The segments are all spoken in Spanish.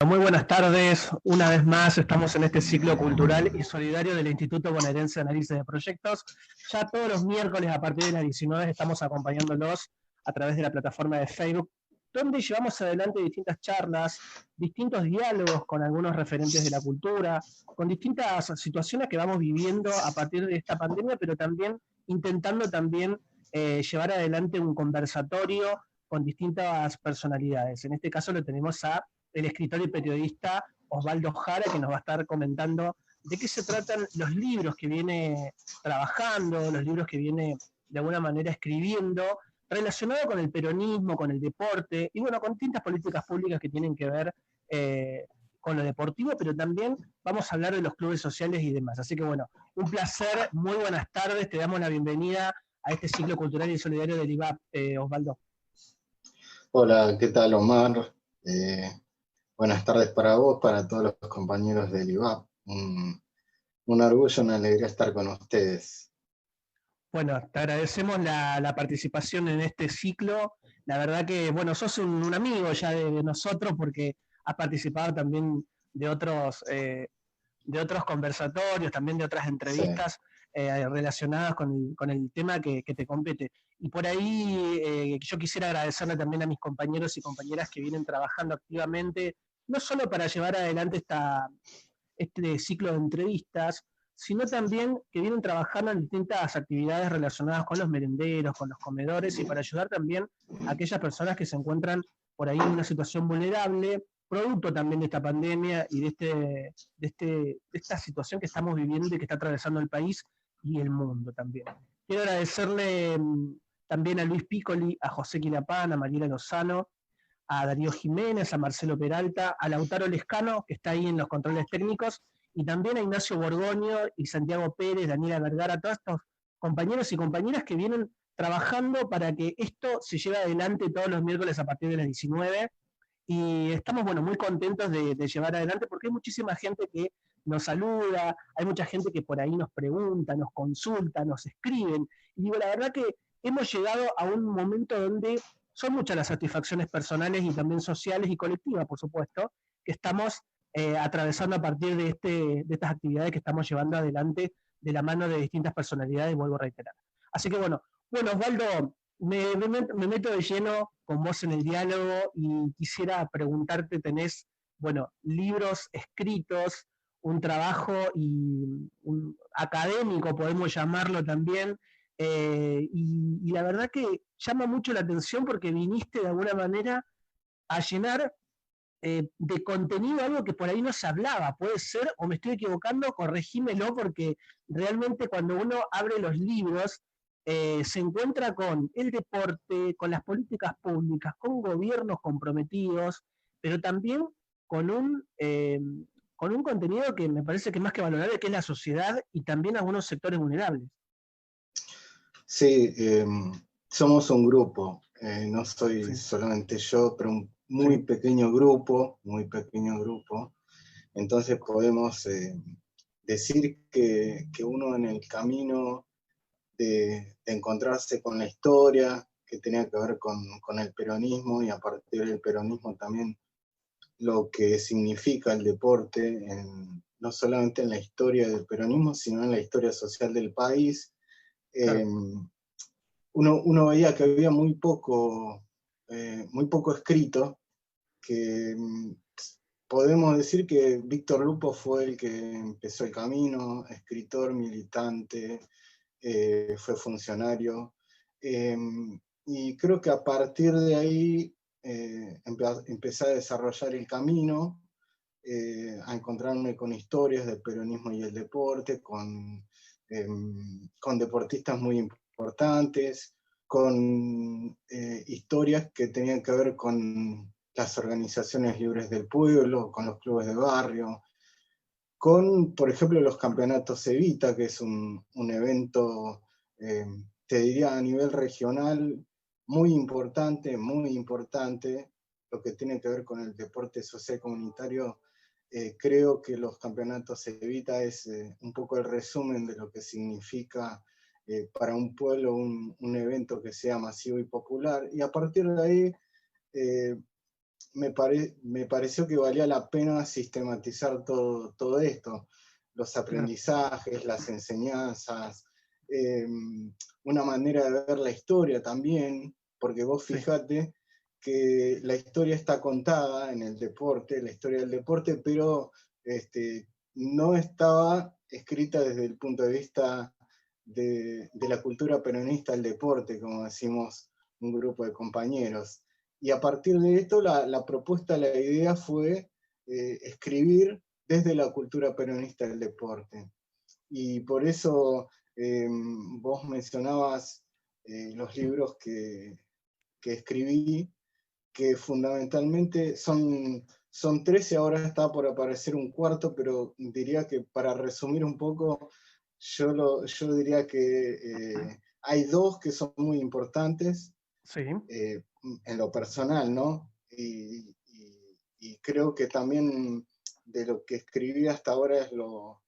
Muy buenas tardes, una vez más estamos en este ciclo cultural y solidario del Instituto Bonaerense de Análisis de Proyectos. Ya todos los miércoles a partir de las 19 estamos acompañándolos a través de la plataforma de Facebook, donde llevamos adelante distintas charlas, distintos diálogos con algunos referentes de la cultura, con distintas situaciones que vamos viviendo a partir de esta pandemia, pero también intentando también llevar adelante un conversatorio con distintas personalidades. En este caso lo tenemos a el escritor y periodista Osvaldo Jara, que nos va a estar comentando de qué se tratan los libros que viene trabajando, los libros que viene de alguna manera escribiendo, relacionado con el peronismo, con el deporte, y bueno, con distintas políticas públicas que tienen que ver con lo deportivo, pero también vamos a hablar de los clubes sociales y demás. Así que bueno, un placer, muy buenas tardes, te damos la bienvenida a este ciclo cultural y solidario del IVAP, Osvaldo. Hola, ¿qué tal, Omar? Eh, Buenas tardes para vos, para todos los compañeros del IVAP. Un orgullo, una alegría estar con ustedes. Bueno, te agradecemos la participación en este ciclo. La verdad que, bueno, sos un amigo ya de nosotros porque has participado también de otros conversatorios, también de otras Sí, entrevistas relacionadas con el tema que te compete. Y por ahí yo quisiera agradecerle también a mis compañeros y compañeras que vienen trabajando activamente, no solo para llevar adelante este ciclo de entrevistas, sino también que vienen trabajando en distintas actividades relacionadas con los merenderos, con los comedores y para ayudar también a aquellas personas que se encuentran por ahí en una situación vulnerable, producto también de esta pandemia y de esta situación que estamos viviendo y que está atravesando el país y el mundo también. Quiero agradecerle también a Luis Piccoli, a José Quilapán, a Mariela Lozano, a Darío Jiménez, a Marcelo Peralta, a Lautaro Lescano, que está ahí en los controles técnicos, y también a Ignacio Borgoño y Santiago Pérez, Daniela Vergara, todos estos compañeros y compañeras que vienen trabajando para que esto se lleve adelante todos los miércoles a partir de las 19. Y estamos, bueno, muy contentos de llevar adelante porque hay muchísima gente que nos saluda, hay mucha gente que por ahí nos pregunta, nos consulta, nos escriben. Y digo, la verdad que hemos llegado a un momento donde son muchas las satisfacciones personales y también sociales y colectivas, por supuesto, que estamos atravesando a partir de estas actividades que estamos llevando adelante de la mano de distintas personalidades, vuelvo a reiterar. Así que bueno, Osvaldo, me meto de lleno con vos en el diálogo y quisiera preguntarte, tenés, bueno, libros escritos, un trabajo y un académico, podemos llamarlo también, y la verdad que llama mucho la atención porque viniste de alguna manera a llenar de contenido algo que por ahí no se hablaba, puede ser, o me estoy equivocando, corregímelo, porque realmente cuando uno abre los libros se encuentra con el deporte, con las políticas públicas, con gobiernos comprometidos, pero también con con un contenido que me parece que es más que valorable, que es la sociedad y también algunos sectores vulnerables. sí, somos un grupo, no Sí, soy solamente yo, pero un sí, muy pequeño grupo. Entonces podemos decir que uno en el camino de encontrarse con la historia que tenía que ver con el peronismo y a partir del peronismo también lo que significa el deporte, no solamente en la historia del peronismo, sino en la historia social del país. Eh, claro. uno veía que había muy poco escrito, que podemos decir que Víctor Lupo fue el que empezó el camino, escritor, militante, fue funcionario, eh, y creo que a partir de ahí empecé a desarrollar el camino, a encontrarme con historias del peronismo y el deporte, con deportistas muy importantes, con historias que tenían que ver con las organizaciones libres del pueblo, con los clubes de barrio, con, por ejemplo, los campeonatos Evita, que es un evento, eh, te diría, a nivel regional muy importante, lo que tiene que ver con el deporte social comunitario. Creo que los campeonatos Evita es un poco el resumen de lo que significa para un pueblo un evento que sea masivo y popular, y a partir de ahí me pareció que valía la pena sistematizar todo esto, los claro, aprendizajes, las enseñanzas, una manera de ver la historia también, porque vos sí, fijate que la historia está contada en el deporte, la historia del deporte, pero no estaba escrita desde el punto de vista de la cultura peronista del deporte, como decimos un grupo de compañeros. Y a partir de esto, la propuesta, la idea fue escribir desde la cultura peronista del deporte. Y por eso vos mencionabas los libros que escribí, que fundamentalmente son tres y ahora está por aparecer un cuarto, pero diría que para resumir un poco, yo diría que hay dos que son muy importantes sí, en lo personal, ¿no? Y creo que también de lo que escribí hasta ahora yo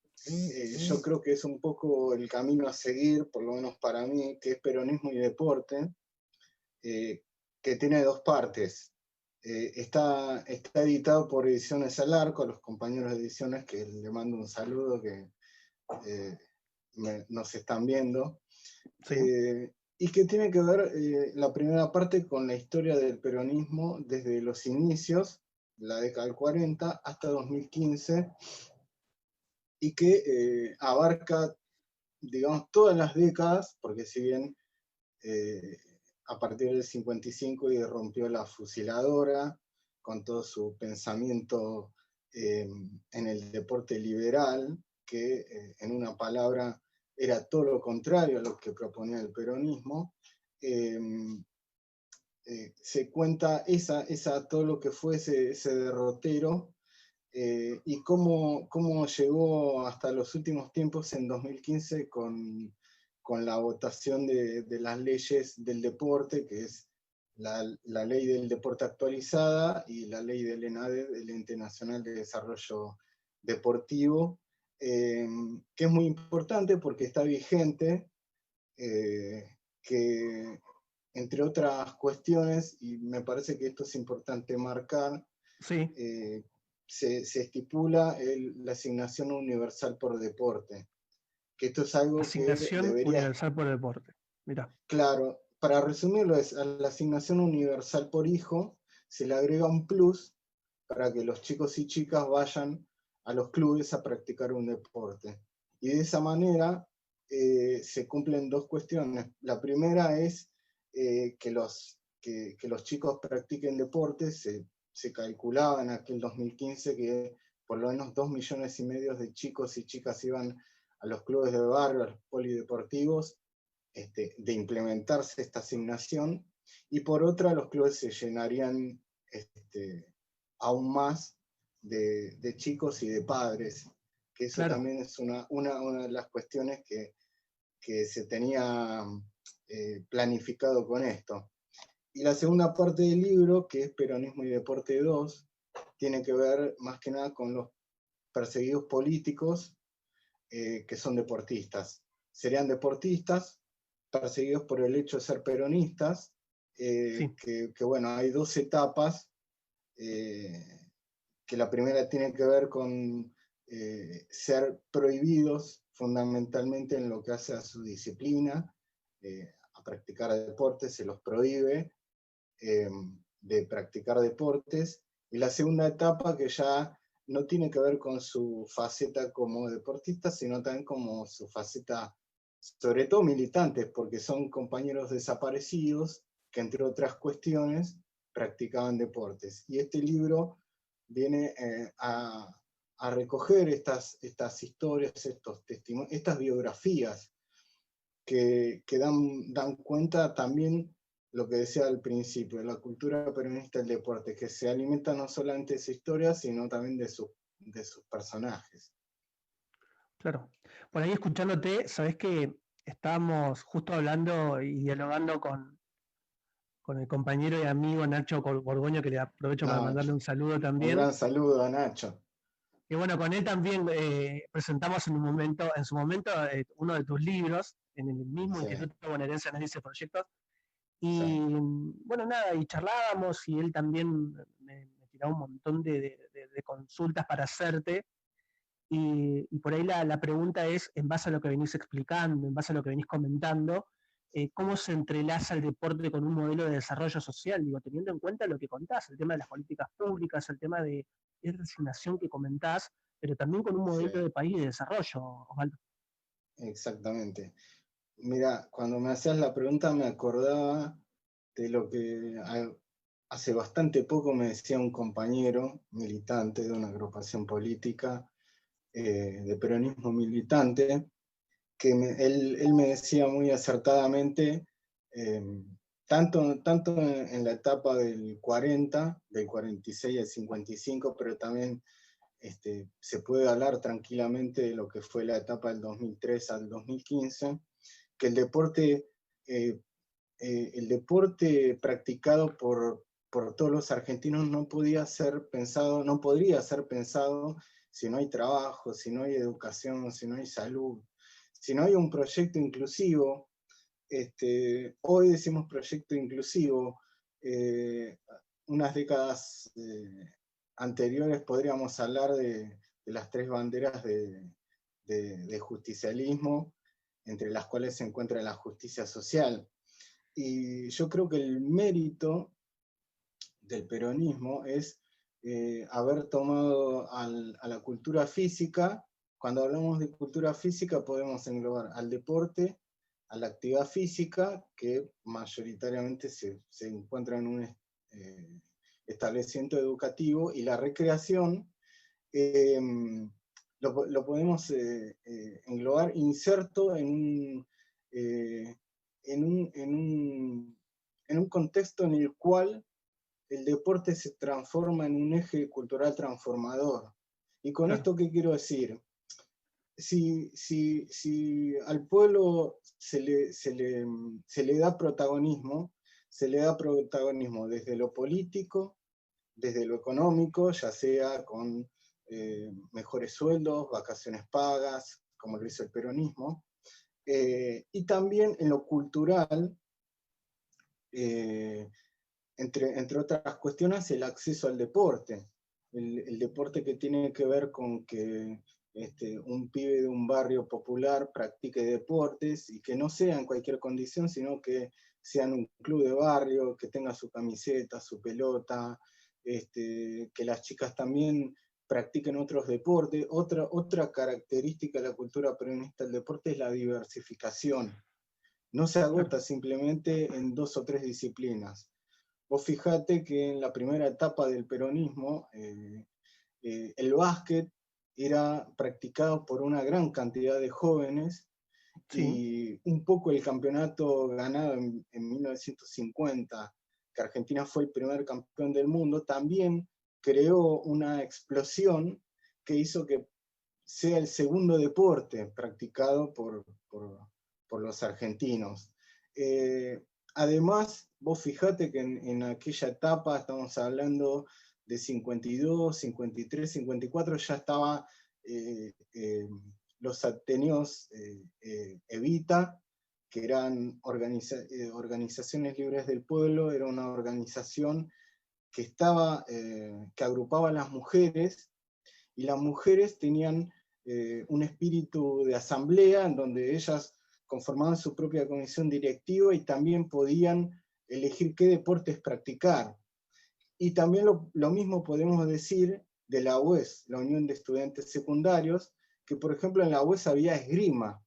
creo que es un poco el camino a seguir, por lo menos para mí, que es peronismo y deporte, que tiene dos partes. Está editado por Ediciones al Arco, a los compañeros de Ediciones, que le mando un saludo, que eh, nos están viendo. sí, Y que tiene que ver la primera parte con la historia del peronismo desde los inicios, la década del 40, hasta 2015, y que abarca, digamos, todas las décadas, porque si bien eh, a partir del 55 rompió la fusiladora con todo su pensamiento en el deporte liberal, que en una palabra era todo lo contrario a lo que proponía el peronismo. Eh, Se cuenta todo lo que fue ese derrotero y cómo llegó hasta los últimos tiempos en 2015 con la votación de las leyes del deporte, que es la ley del deporte actualizada y la ley del ENADE, del Ente Nacional de Desarrollo Deportivo, que es muy importante porque está vigente, que entre otras cuestiones, y me parece que esto es importante marcar, sí, eh, se estipula la asignación universal por deporte, que esto es algo que asignación debería, universal por deporte. Mira, claro, para resumirlo, es a la asignación universal por hijo se le agrega un plus para que los chicos y chicas vayan a los clubes a practicar un deporte. Y de esa manera se cumplen dos cuestiones. La primera es que los chicos practiquen deporte. Se calculaba en aquel 2015 que por lo menos 2,5 millones de chicos y chicas iban a los clubes de barrio, a los polideportivos, de implementarse esta asignación, y por otra los clubes se llenarían aún más de chicos y de padres, que eso claro, también es una de las cuestiones que se tenía planificado con esto. Y la segunda parte del libro, que es Peronismo y Deporte 2, tiene que ver más que nada con los perseguidos políticos que son deportistas. Serían deportistas perseguidos por el hecho de ser peronistas, sí, que bueno, hay dos etapas, que la primera tiene que ver con ser prohibidos fundamentalmente en lo que hace a su disciplina, a practicar deportes, se los prohíbe eh, de practicar deportes, y la segunda etapa que ya no tiene que ver con su faceta como deportista, sino también como su faceta, sobre todo militantes, porque son compañeros desaparecidos que entre otras cuestiones practicaban deportes. Y este libro viene a recoger estas historias, estos testimonios, estas biografías que dan cuenta también lo que decía al principio, de la cultura peronista del deporte, que se alimenta no solamente de su historia, sino también de sus personajes. claro. Por ahí escuchándote, sabés que estábamos justo hablando y dialogando con el compañero y amigo Nacho Borgoño, que le aprovecho para No, mandarle un saludo un también. gran saludo a Nacho. Y bueno, con él también presentamos en su momento, uno de tus libros en el mismo Sí, Instituto Bonaerense de Análisis de Proyectos. sí. Y bueno, nada, y charlábamos y él también generado un montón de consultas para hacerte. Y por ahí la pregunta es, en base a lo que venís explicando, en base a lo que venís comentando, ¿cómo se entrelaza el deporte con un modelo de desarrollo social? Digo, teniendo en cuenta lo que contás, el tema de las políticas públicas, el tema de resignación que comentás, pero también con un Sí, modelo de país de desarrollo, Osvaldo. exactamente. Mira, cuando me hacías la pregunta me acordaba de lo que hace bastante poco me decía un compañero militante de una agrupación política, de peronismo militante, que él me decía muy acertadamente, eh, tanto en la etapa del 40, del 46 al 55, pero también se puede hablar tranquilamente de lo que fue la etapa del 2003 al 2015, que eh, el deporte practicado por todos los argentinos no podía ser pensado, no podría ser pensado si no hay trabajo, si no hay educación, si no hay salud, si no hay un proyecto inclusivo. Hoy decimos proyecto inclusivo, unas décadas anteriores podríamos hablar de las tres banderas de justicialismo, entre las cuales se encuentra la justicia social. Y yo creo que el mérito del peronismo es haber tomado a la cultura física. Cuando hablamos de cultura física podemos englobar al deporte, a la actividad física, que mayoritariamente se encuentra en un establecimiento educativo, y la recreación, eh, lo podemos englobar inserto eh, en un contexto en el cual el deporte se transforma en un eje cultural transformador. ¿Y con Claro. esto qué quiero decir? Si al pueblo se le da protagonismo, se le da protagonismo desde lo político, desde lo económico, ya sea con mejores sueldos, vacaciones pagas, como lo hizo el peronismo, y también en lo cultural, eh, entre otras cuestiones, el acceso al deporte. El deporte que tiene que ver con que un pibe de un barrio popular practique deportes y que no sea en cualquier condición, sino que sea en un club de barrio, que tenga su camiseta, su pelota, que las chicas también practiquen otros deportes. Otra característica de la cultura peronista del deporte es la diversificación. No se Claro. agota simplemente en 2 o 3 disciplinas. Vos fijate que en la primera etapa del peronismo, el básquet era practicado por una gran cantidad de jóvenes, Sí. y un poco el campeonato ganado en 1950, que Argentina fue el primer campeón del mundo, también creó una explosión que hizo que sea el segundo deporte practicado por los argentinos. Eh, Además, vos fijate que en aquella etapa, estamos hablando de 52, 53, 54, ya estaba los Ateneos Evita, que eran organizaciones libres del pueblo. Era una organización que agrupaba a las mujeres, y las mujeres tenían un espíritu de asamblea en donde ellas conformaban su propia comisión directiva y también podían elegir qué deportes practicar. Y también lo mismo podemos decir de la UES, la Unión de Estudiantes Secundarios, que por ejemplo en la UES había esgrima,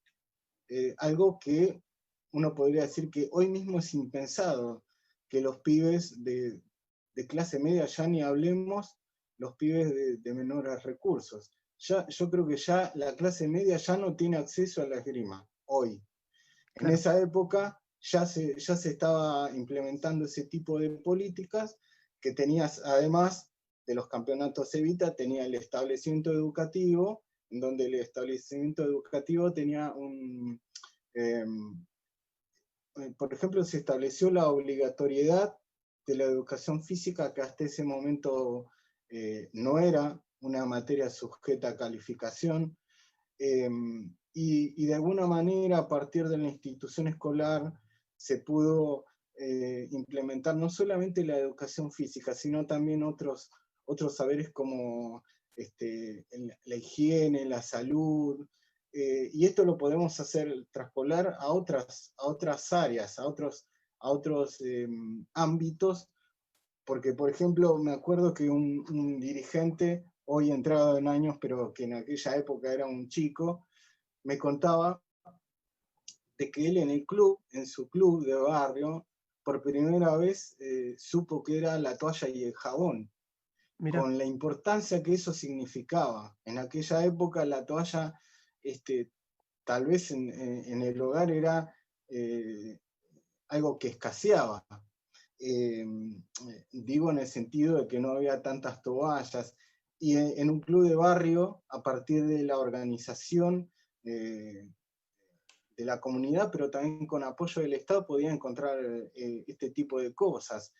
algo que uno podría decir que hoy mismo es impensado, que los pibes de clase media, ya ni hablemos, los pibes de menores recursos. Yo creo que ya la clase media ya no tiene acceso a la esgrima, hoy. En Claro. esa época ya se estaba implementando ese tipo de políticas, que tenías, además de los campeonatos Evita, tenía el establecimiento educativo, en donde el establecimiento educativo tenía eh, por ejemplo, se estableció la obligatoriedad de la educación física, que hasta ese momento no era una materia sujeta a calificación, y de alguna manera, a partir de la institución escolar, se pudo implementar no solamente la educación física, sino también otros saberes como la higiene, la salud, y esto lo podemos traspolar a otras áreas, a otros ámbitos, porque por ejemplo me acuerdo que un dirigente, hoy entrado en años, pero que en aquella época era un chico, me contaba de que él en su club de barrio, por primera vez supo que era la toalla y el jabón, Mira, con la importancia que eso significaba. En aquella época la toalla, tal vez en el hogar era algo que escaseaba. Eh, Digo en el sentido de que no había tantas toallas. Y en un club de barrio, a partir de la organización de la comunidad, pero también con apoyo del Estado, podía encontrar este tipo de cosas.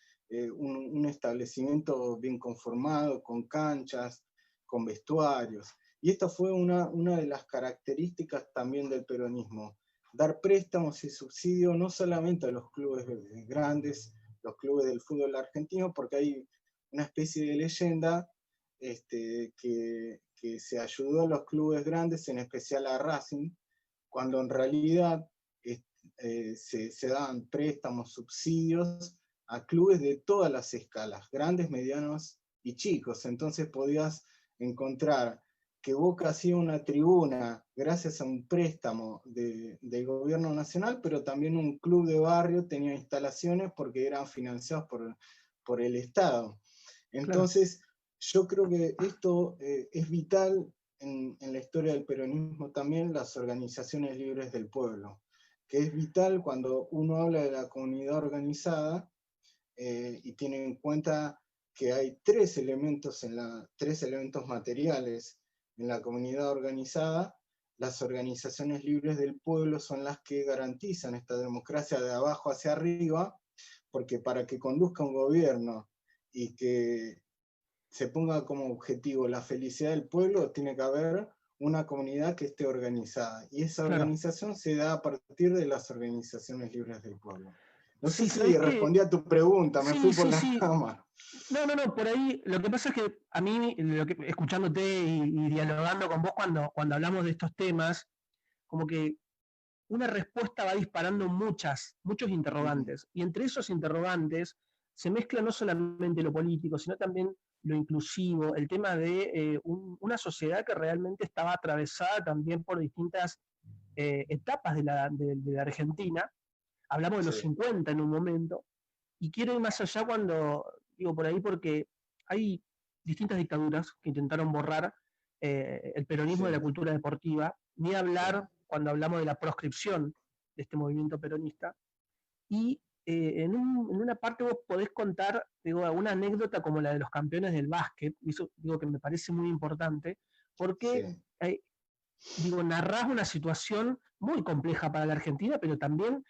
Un establecimiento bien conformado, con canchas, con vestuarios. Y esta fue una de las características también del peronismo, dar préstamos y subsidios no solamente a los clubes grandes, los clubes del fútbol argentino, porque hay una especie de leyenda que se ayudó a los clubes grandes, en especial a Racing, cuando en realidad se dan préstamos, subsidios a clubes de todas las escalas, grandes, medianos y chicos. Entonces podías encontrar que Boca hacía una tribuna gracias a un préstamo del gobierno nacional, pero también un club de barrio tenía instalaciones porque eran financiados por el Estado. claro. Entonces, yo creo que esto es vital en la historia del peronismo también, las organizaciones libres del pueblo, que es vital cuando uno habla de la comunidad organizada y tiene en cuenta que hay tres elementos materiales en la comunidad organizada. Las organizaciones libres del pueblo son las que garantizan esta democracia de abajo hacia arriba, porque para que conduzca un gobierno y que se ponga como objetivo la felicidad del pueblo, tiene que haber una comunidad que esté organizada. Y esa Claro. organización se da a partir de las organizaciones libres del pueblo. No sé Sí, si ¿sabés qué? respondí a tu pregunta, me Sí, fui por sí, la sí. rama. No, no, no, por ahí lo que pasa es que a mí, escuchándote y dialogando con vos cuando hablamos de estos temas, como que una respuesta va disparando muchos interrogantes. Y entre esos interrogantes se mezcla no solamente lo político, sino también lo inclusivo, el tema de una sociedad que realmente estaba atravesada también por distintas etapas de la Argentina. Hablamos de los Sí, 50 en un momento, y quiero ir más allá cuando digo por ahí porque hay distintas dictaduras que intentaron borrar el peronismo de la sí, cultura deportiva, ni sí, hablar cuando hablamos de la proscripción de este movimiento peronista. Y en una parte vos podés contar digo, una anécdota como la de los campeones del básquet, y eso digo que me parece muy importante, porque sí. digo, narrás una situación muy compleja para la Argentina, pero también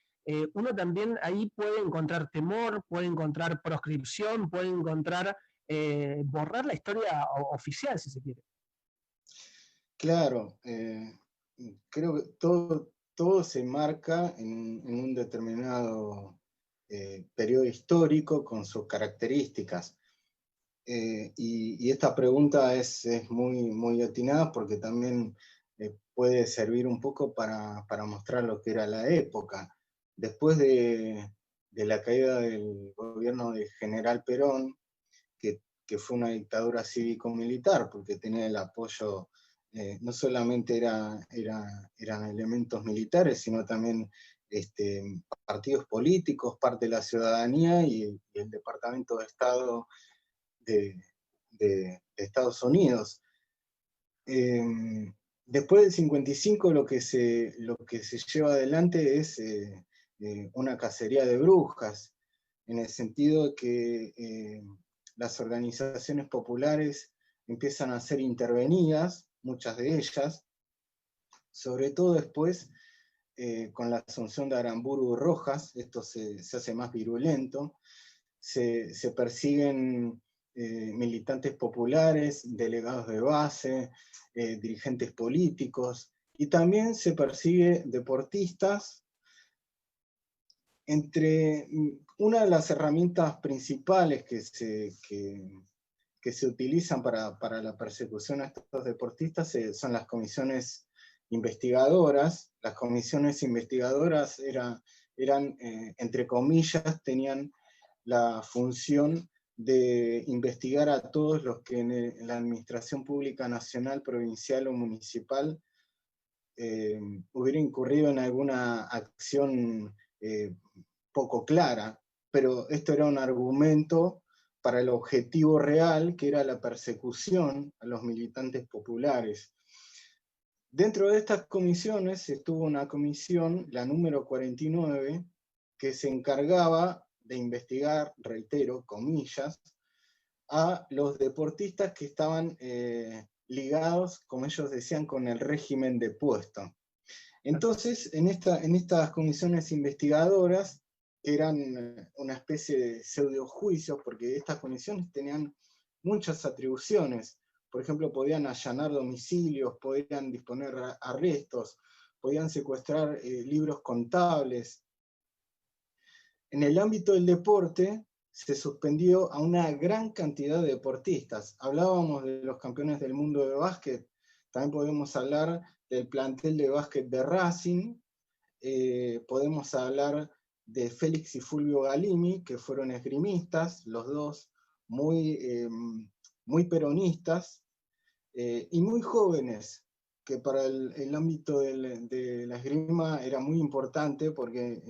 uno también ahí puede encontrar temor, puede encontrar proscripción, puede encontrar borrar la historia oficial, si se quiere. Claro, creo que todo se marca en un determinado periodo histórico con sus características. Y esta pregunta es muy atinada porque también puede servir un poco para mostrar lo que era la época. Después de la caída del gobierno de General Perón, que fue una dictadura cívico-militar, porque tenía el apoyo, no solamente eran elementos militares, sino también partidos políticos, parte de la ciudadanía y el Departamento de Estado de, de Estados Unidos. Después del 55 lo que se lleva adelante es una cacería de brujas, en el sentido de que las organizaciones populares empiezan a ser intervenidas, muchas de ellas, sobre todo después con la asunción de Aramburu Rojas, esto se hace más virulento, se persiguen militantes populares, delegados de base, dirigentes políticos, y también se persigue deportistas. Entre una de las herramientas principales que que se utilizan para la persecución a estos deportistas son las comisiones investigadoras. Las comisiones investigadoras eran entre comillas, tenían la función de investigar a todos los que en la administración pública nacional, provincial o municipal hubiera incurrido en alguna acción poco clara, pero esto era un argumento para el objetivo real, que era la persecución a los militantes populares. Dentro de estas comisiones estuvo una comisión, la número 49, que se encargaba de investigar, reitero, comillas, a los deportistas que estaban ligados, como ellos decían, con el régimen depuesto. Entonces, en estas comisiones investigadoras, que eran una especie de pseudojuicios, porque estas comisiones tenían muchas atribuciones. Por ejemplo, podían allanar domicilios, podían disponer arrestos, podían secuestrar libros contables. En el ámbito del deporte, se suspendió a una gran cantidad de deportistas. Hablábamos de los campeones del mundo de básquet, también podemos hablar del plantel de básquet de Racing, podemos hablar de Félix y Fulvio Galimi, que fueron esgrimistas, los dos muy peronistas, y muy jóvenes, que para el ámbito de la esgrima era muy importante, porque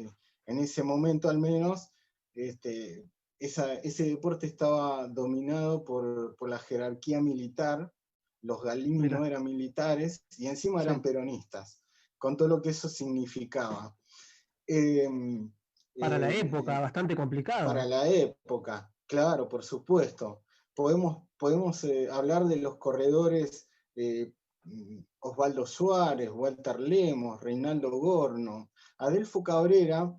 en ese momento al menos, ese deporte estaba dominado por la jerarquía militar. Los Galimi no eran militares y encima eran peronistas, con todo lo que eso significaba. Para la época, bastante complicado. Para la época, claro, por supuesto. Podemos hablar de los corredores Osvaldo Suárez, Walter Lemos, Reinaldo Gorno. Adelfo Cabrera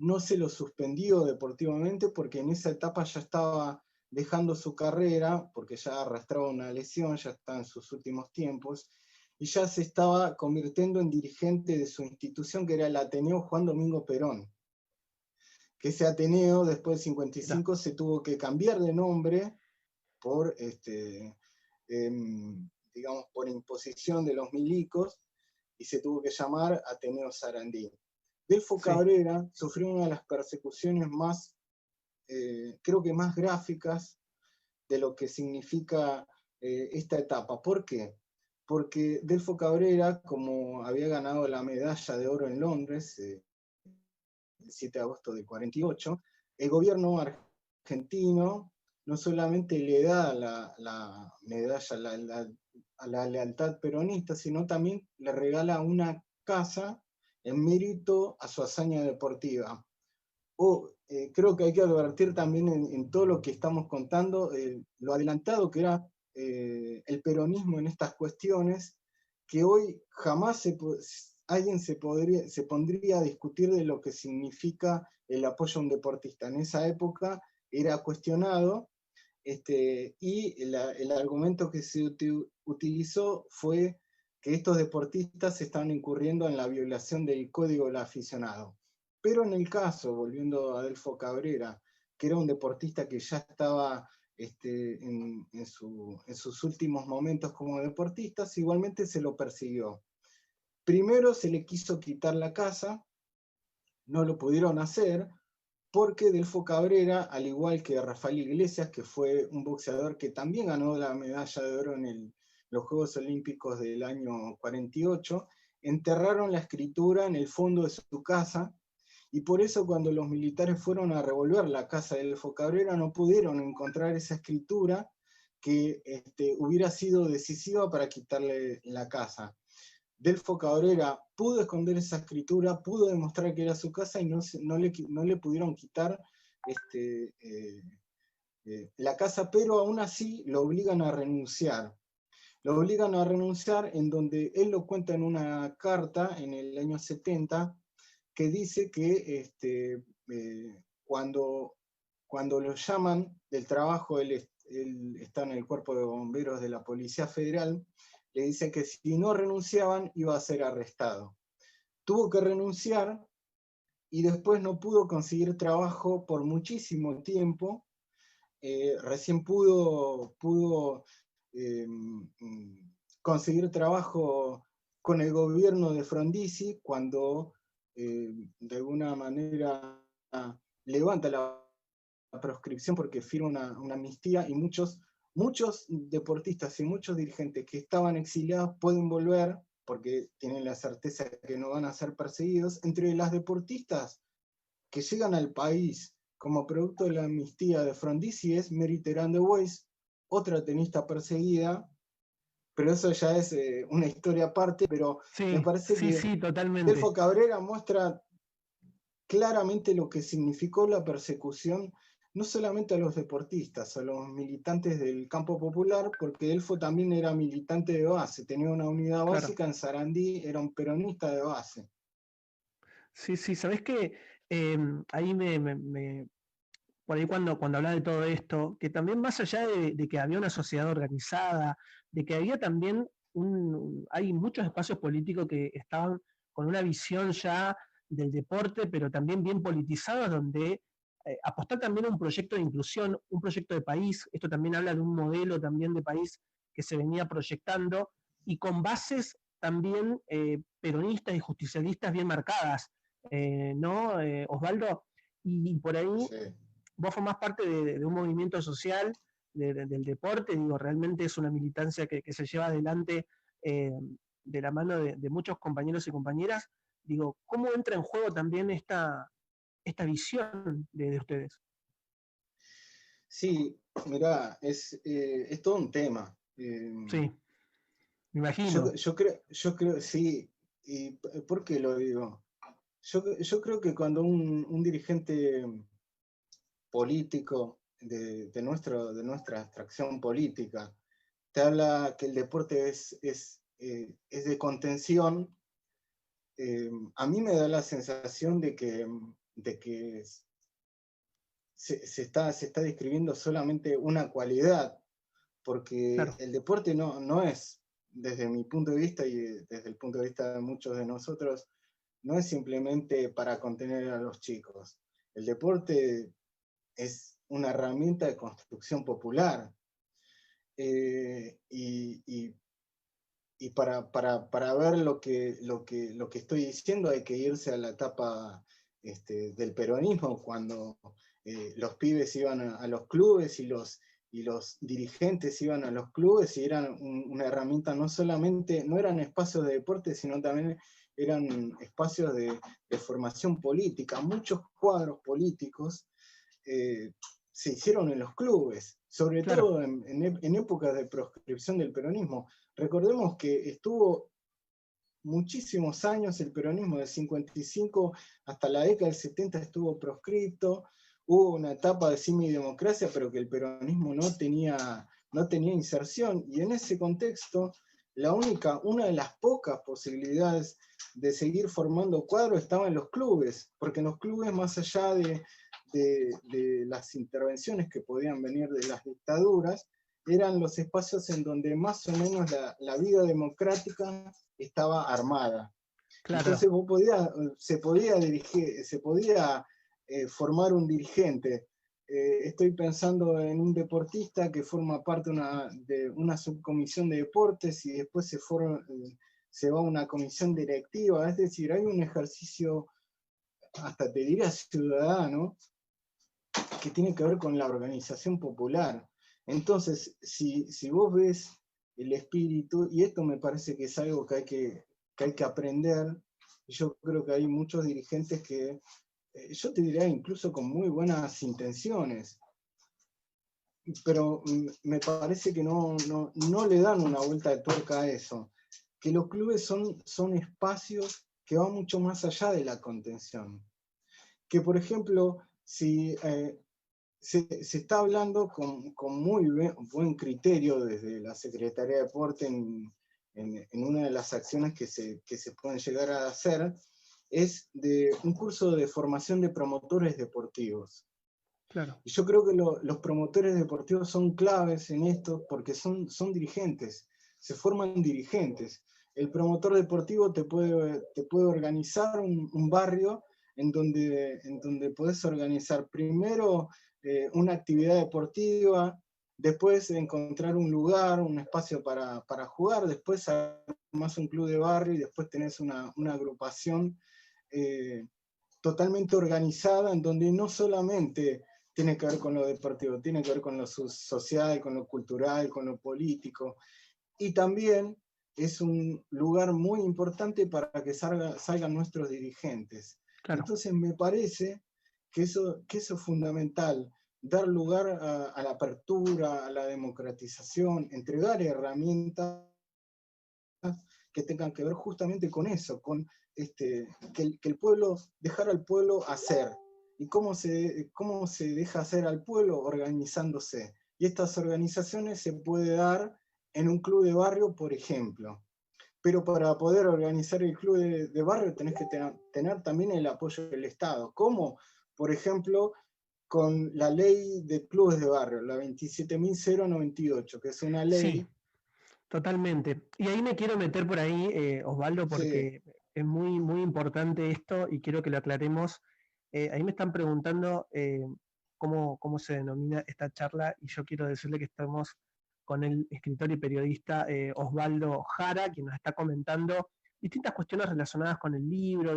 no se lo suspendió deportivamente porque en esa etapa ya estaba dejando su carrera, porque ya arrastraba una lesión, ya está en sus últimos tiempos, y ya se estaba convirtiendo en dirigente de su institución, que era el Ateneo Juan Domingo Perón. Que ese Ateneo, después del 55, se tuvo que cambiar de nombre por, digamos, por imposición de los milicos, y se tuvo que llamar Ateneo Sarandí. Adelfo Cabrera sufrió una de las persecuciones más, creo que más gráficas de lo que significa esta etapa. ¿Por qué? Porque Adelfo Cabrera, como había ganado la medalla de oro en Londres, el 7 de agosto del 48, el gobierno argentino no solamente le da la medalla a la lealtad peronista, sino también le regala una casa en mérito a su hazaña deportiva. Creo que hay que advertir también en todo lo que estamos contando, lo adelantado que era el peronismo en estas cuestiones, que hoy jamás alguien se pondría a discutir de lo que significa el apoyo a un deportista. En esa época era cuestionado, y el argumento que se utilizó fue que estos deportistas estaban incurriendo en la violación del Código del Aficionado. Pero en el caso, volviendo a Adelfo Cabrera, que era un deportista que ya estaba en sus últimos momentos como deportista, igualmente se lo persiguió. Primero se le quiso quitar la casa, no lo pudieron hacer, porque Adelfo Cabrera, al igual que Rafael Iglesias, que fue un boxeador que también ganó la medalla de oro en los Juegos Olímpicos del año 48, enterraron la escritura en el fondo de su casa, y por eso cuando los militares fueron a revolver la casa de Adelfo Cabrera no pudieron encontrar esa escritura que hubiera sido decisiva para quitarle la casa. Adelfo Cabrera pudo esconder esa escritura, pudo demostrar que era su casa y no le pudieron quitar la casa, pero aún así lo obligan a renunciar. Lo obligan a renunciar, en donde él lo cuenta en una carta en el año 70, que dice que cuando lo llaman del trabajo, él está en el cuerpo de bomberos de la Policía Federal, le dicen que si no renunciaban iba a ser arrestado. Tuvo que renunciar y después no pudo conseguir trabajo por muchísimo tiempo, recién pudo conseguir trabajo con el gobierno de Frondizi cuando de alguna manera levanta la proscripción porque firma una amnistía, y muchos deportistas y muchos dirigentes que estaban exiliados pueden volver porque tienen la certeza de que no van a ser perseguidos. Entre las deportistas que llegan al país como producto de la amnistía de Frondizi es Mary Terán de Weiss, otra tenista perseguida, pero eso ya es una historia aparte, pero me Sí, parece sí, que sí, totalmente. Delfo Cabrera muestra claramente lo que significó la persecución, no solamente a los deportistas, a los militantes del campo popular, porque Delfo también era militante de base, tenía una unidad Claro. básica en Sarandí, era un peronista de base. Sí, sí, sabés que ahí por ahí cuando hablaba de todo esto, que también más allá de que había una sociedad organizada, de que había también hay muchos espacios políticos que estaban con una visión ya del deporte, pero también bien politizados, donde apostar también a un proyecto de inclusión, un proyecto de país, esto también habla de un modelo también de país que se venía proyectando, y con bases también peronistas y justicialistas bien marcadas, ¿no, Osvaldo? Y por ahí Sí. vos formás parte de un movimiento social del deporte, digo, realmente es una militancia que se lleva adelante de la mano de muchos compañeros y compañeras. Digo, ¿cómo entra en juego también esta visión de ustedes? Sí, mirá, es todo un tema. Sí, me Yo, imagino. yo creo, sí, ¿y por qué lo digo? Yo creo que cuando un dirigente político de nuestra abstracción política te habla que el deporte es de contención, a mí me da la sensación de que se está describiendo solamente una cualidad, porque Claro, el deporte no es, desde mi punto de vista y desde el punto de vista de muchos de nosotros, no es simplemente para contener a los chicos. El deporte es una herramienta de construcción popular. Y para ver lo que estoy diciendo hay que irse a la etapa del peronismo, cuando los pibes iban a los clubes y los dirigentes iban a los clubes y eran una herramienta, no solamente, no eran espacios de deporte, sino también eran espacios de formación política. Muchos cuadros políticos eh, se hicieron en los clubes, sobre claro, todo en épocas de proscripción del peronismo. Recordemos que estuvo muchísimos años el peronismo, del 55 hasta la década del 70 estuvo proscripto, hubo una etapa de semidemocracia, pero que el peronismo no tenía inserción, y en ese contexto, una de las pocas posibilidades de seguir formando cuadros estaba en los clubes, porque en los clubes, más allá de las intervenciones que podían venir de las dictaduras, eran los espacios en donde más o menos la vida democrática estaba armada. claro, Entonces se podía formar un dirigente. Estoy pensando en un deportista que forma parte de una subcomisión de deportes y después se va a una comisión directiva. Es decir, hay un ejercicio, hasta te diría ciudadano, que tiene que ver con la organización popular. Entonces, si vos ves el espíritu, y esto me parece que es algo que hay que aprender, yo creo que hay muchos dirigentes que, yo te diría incluso con muy buenas intenciones, pero me parece que no le dan una vuelta de tuerca a eso, que los clubes son espacios que van mucho más allá de la contención. Que, por ejemplo, si se está hablando con muy buen criterio desde la Secretaría de Deporte en una de las acciones que se pueden llegar a hacer, es de un curso de formación de promotores deportivos. claro, Y yo creo que los promotores deportivos son claves en esto porque son dirigentes, se forman dirigentes. El promotor deportivo te puede organizar un barrio en donde podés organizar primero una actividad deportiva, después encontrar un lugar, un espacio para jugar, después armás un club de barrio y después tenés una agrupación totalmente organizada en donde no solamente tiene que ver con lo deportivo, tiene que ver con lo social, con lo cultural, con lo político, y también es un lugar muy importante para que salgan nuestros dirigentes. Claro. Entonces me parece que eso es fundamental, dar lugar a la apertura, a la democratización, entregar herramientas que tengan que ver justamente con eso, con que el pueblo, dejar al pueblo hacer. ¿Y cómo se deja hacer al pueblo? Organizándose. Y estas organizaciones se puede dar en un club de barrio, por ejemplo. Pero para poder organizar el club de barrio tenés que tener también el apoyo del Estado. ¿Cómo? Por ejemplo, con la ley de clubes de barrio, la 27.098, que es una ley. Sí, totalmente. Y ahí me quiero meter por ahí, Osvaldo, porque sí, es muy, muy importante esto y quiero que lo aclaremos. Ahí me están preguntando cómo se denomina esta charla y yo quiero decirle que estamos con el escritor y periodista Osvaldo Jara, quien nos está comentando distintas cuestiones relacionadas con el libro,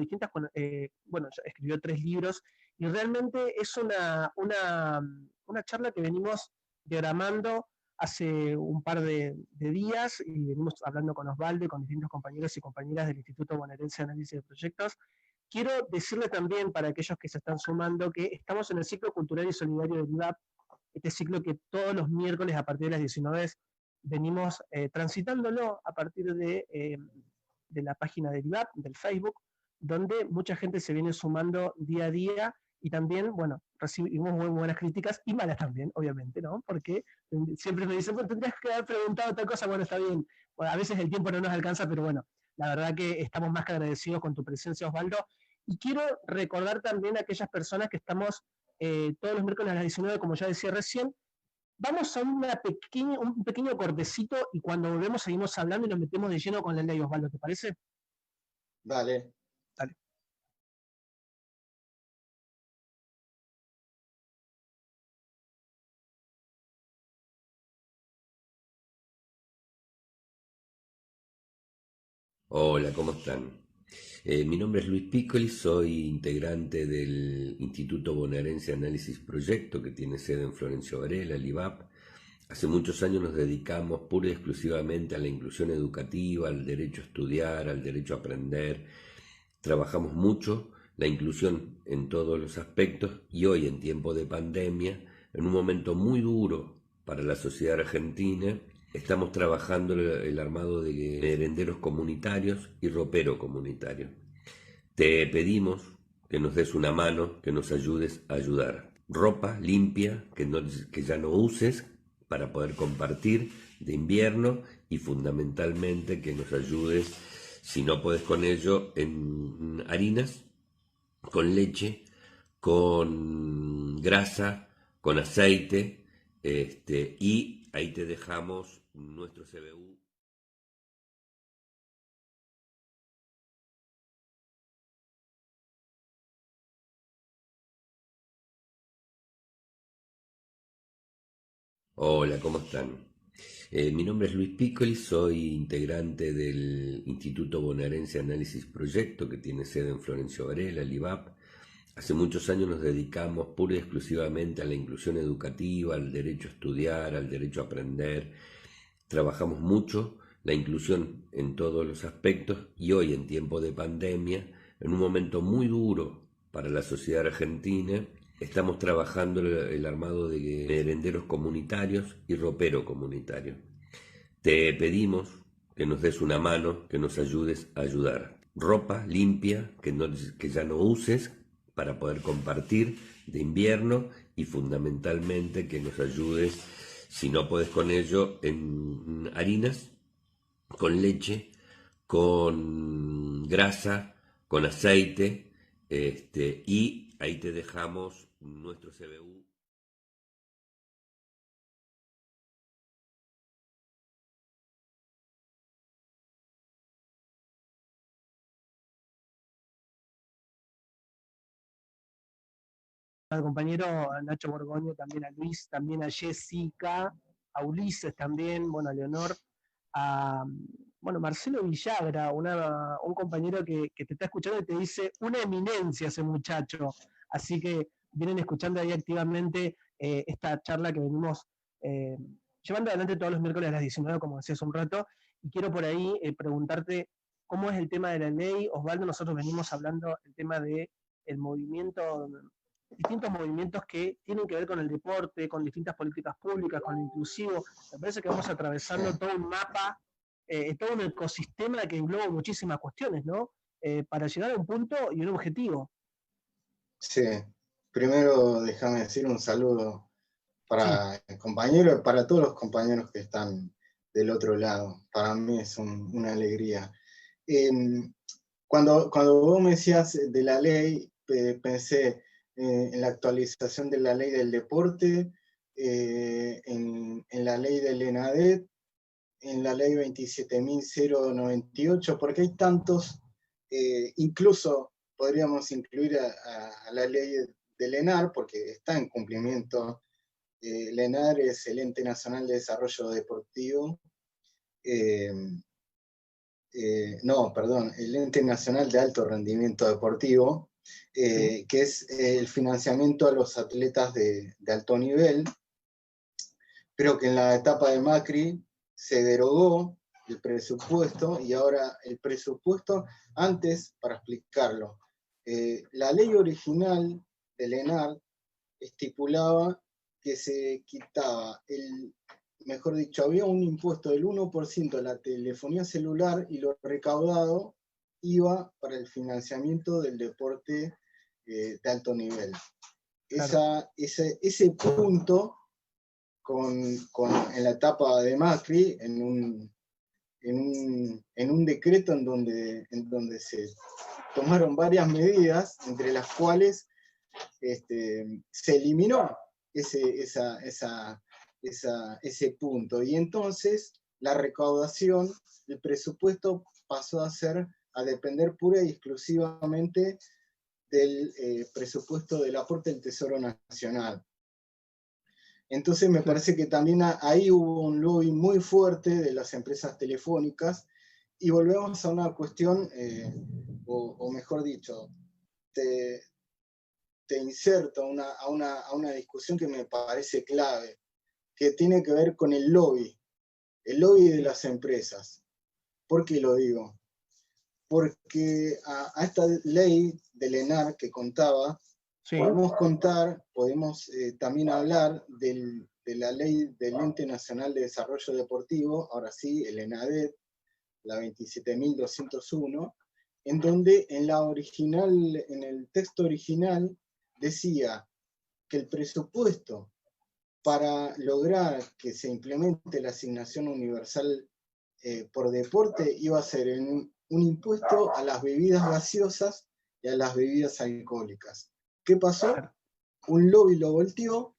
bueno, escribió 3 libros y realmente es una charla que venimos diagramando hace un par de días y venimos hablando con Osvaldo y con distintos compañeros y compañeras del Instituto Bonaerense de Análisis de Proyectos. Quiero decirle también para aquellos que se están sumando que estamos en el ciclo cultural y solidario del IVAP, este ciclo que todos los miércoles a partir de las 19 venimos transitándolo a partir de la página del IVAP, del Facebook, donde mucha gente se viene sumando día a día y también, bueno, recibimos muy buenas críticas y malas también, obviamente, ¿no? Porque siempre me dicen, bueno, tendrías que haber preguntado tal cosa, bueno, está bien. Bueno, a veces el tiempo no nos alcanza, pero bueno, la verdad que estamos más que agradecidos con tu presencia, Osvaldo. Y quiero recordar también a aquellas personas que estamos todos los miércoles a las 19, como ya decía recién. Vamos a un pequeño cortecito y cuando volvemos seguimos hablando y nos metemos de lleno con la ley, Osvaldo, ¿te parece? Dale. Dale. Hola, ¿cómo están? Mi nombre es Luis Piccoli, soy integrante del Instituto Bonaerense de Análisis Proyecto, que tiene sede en Florencio Varela, el IVAP. Hace muchos años nos dedicamos pura y exclusivamente a la inclusión educativa, al derecho a estudiar, al derecho a aprender. Trabajamos mucho la inclusión en todos los aspectos y hoy, en tiempo de pandemia, en un momento muy duro para la sociedad argentina, estamos trabajando el armado de merenderos comunitarios y ropero comunitario. Te pedimos que nos des una mano, que nos ayudes a ayudar. Ropa limpia, que ya no uses para poder compartir de invierno y fundamentalmente que nos ayudes, si no puedes con ello, en harinas, con leche, con grasa, con aceite, y ahí te dejamos nuestro CBU. Hola, ¿cómo están? Mi nombre es Luis Piccoli, soy integrante del Instituto Bonaerense de Análisis Proyecto, que tiene sede en Florencio Varela, el IVAP. Hace muchos años nos dedicamos pura y exclusivamente a la inclusión educativa, al derecho a estudiar, al derecho a aprender. Trabajamos mucho la inclusión en todos los aspectos y hoy, en tiempo de pandemia, en un momento muy duro para la sociedad argentina, estamos trabajando el armado de merenderos comunitarios y ropero comunitario. Te pedimos que nos des una mano, que nos ayudes a ayudar. Ropa limpia, que ya no uses para poder compartir de invierno y fundamentalmente que nos ayudes, si no puedes con ello, en harinas, con leche, con grasa, con aceite, y ahí te dejamos nuestro CBU. al compañero Nacho Borgoño, también a Luis, también a Jessica, a Ulises también, bueno, a Leonor, a bueno, Marcelo Villagra, un compañero que te está escuchando y te dice una eminencia ese muchacho. Así que vienen escuchando ahí activamente esta charla que venimos eh, llevando adelante todos los miércoles a las 19, como decía hace un rato. Y quiero por ahí preguntarte cómo es el tema de la ley. Osvaldo, nosotros venimos hablando el tema de el movimiento, distintos movimientos que tienen que ver con el deporte, con distintas políticas públicas, con lo inclusivo. Me parece que vamos atravesando todo un mapa, todo un ecosistema que engloba muchísimas cuestiones, ¿no? Para llegar a un punto y un objetivo. Sí, primero déjame decir un saludo Sí, para el compañero y para todos los compañeros que están del otro lado. Para mí es una alegría. Cuando vos me decías de la ley, pensé en la actualización de la ley del deporte, en la ley del ENADET, en la ley 27.098, porque hay tantos, incluso podríamos incluir a la ley del ENAR, porque está en cumplimiento. El ENAR es el Ente Nacional de Desarrollo Deportivo, no, perdón, el Ente Nacional de Alto Rendimiento Deportivo, sí, que es el financiamiento a los atletas de alto nivel, pero que en la etapa de Macri se derogó el presupuesto y ahora el presupuesto, antes, para explicarlo, la ley original del ENAR estipulaba que se quitaba mejor dicho, había un impuesto del 1% a la telefonía celular y lo recaudado iba para el financiamiento del deporte de alto nivel. claro. Ese punto, en la etapa de Macri, en un decreto en donde se tomaron varias medidas, entre las cuales se eliminó ese punto. Y entonces la recaudación, el presupuesto pasó a depender pura y exclusivamente del presupuesto del aporte del Tesoro Nacional. Entonces me parece que también ahí hubo un lobby muy fuerte de las empresas telefónicas y volvemos a una cuestión, o mejor dicho, te inserto a una discusión que me parece clave, que tiene que ver con el lobby de las empresas. ¿Por qué lo digo? Porque a esta ley del ENAR que contaba, Sí, podemos también hablar de la ley del Ente Nacional de Desarrollo Deportivo, ahora sí, el ENADET, la 27.201, en donde en el texto original decía que el presupuesto para lograr que se implemente la asignación universal por deporte iba a ser un impuesto a las bebidas gaseosas y a las bebidas alcohólicas. ¿Qué pasó? claro. Un lobby lo volteó,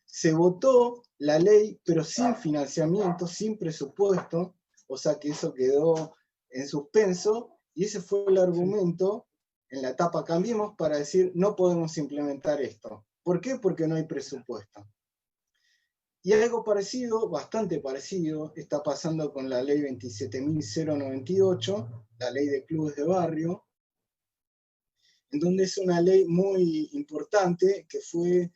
se votó la ley, pero sin financiamiento, sin presupuesto, o sea que eso quedó en suspenso, y ese fue el argumento en la etapa Cambiemos para decir no podemos implementar esto. ¿Por qué? Porque no hay presupuesto. Y algo parecido, bastante parecido, está pasando con la ley 27.098, la ley de clubes de barrio, en donde es una ley muy importante que fue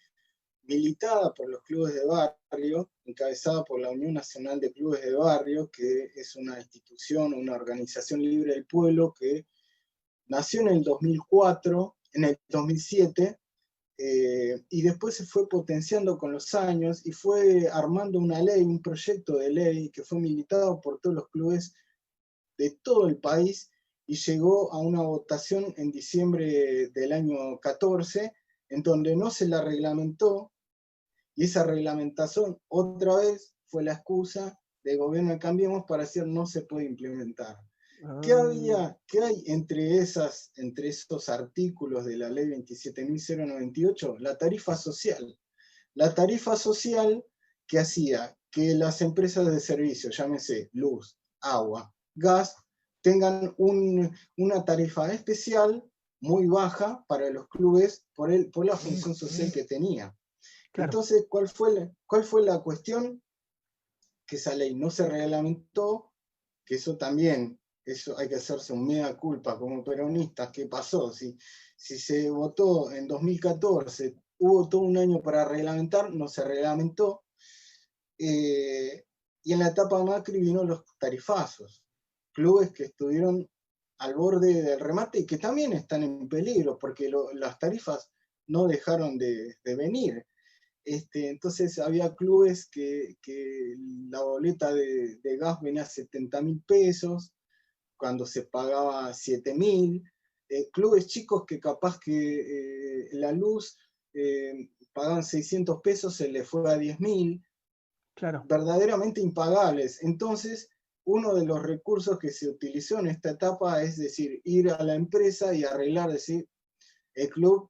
militada por los clubes de barrio, encabezada por la Unión Nacional de Clubes de Barrio, que es una institución, una organización libre del pueblo que nació en el 2004, en el 2007, y después se fue potenciando con los años y fue armando una ley, un proyecto de ley que fue militado por todos los clubes de todo el país y llegó a una votación en diciembre del año 14, en donde no se la reglamentó, y esa reglamentación otra vez fue la excusa del gobierno de Cambiemos para decir no se puede implementar. ¿Qué hay entre esos artículos de la ley 27.098? La tarifa social. La tarifa social que hacía que las empresas de servicio, llámese luz, agua, gas, tengan una tarifa especial muy baja para los clubes por la función social que tenía. Claro. Entonces, ¿cuál fue la cuestión? Que esa ley no se reglamentó, que eso también, eso hay que hacerse un mea culpa como peronistas. ¿Qué pasó? Si se votó en 2014, hubo todo un año para reglamentar, no se reglamentó, y en la etapa Macri vino los tarifazos, clubes que estuvieron al borde del remate y que también están en peligro, porque las tarifas no dejaron de venir. Entonces había clubes que la boleta de gas venía a 70.000 pesos, cuando se pagaba 7.000. Clubes chicos que capaz que la luz pagaban 600 pesos, se le fue a 10.000. Claro. Verdaderamente impagables. Entonces, uno de los recursos que se utilizó en esta etapa es decir, ir a la empresa y arreglar, decir, el club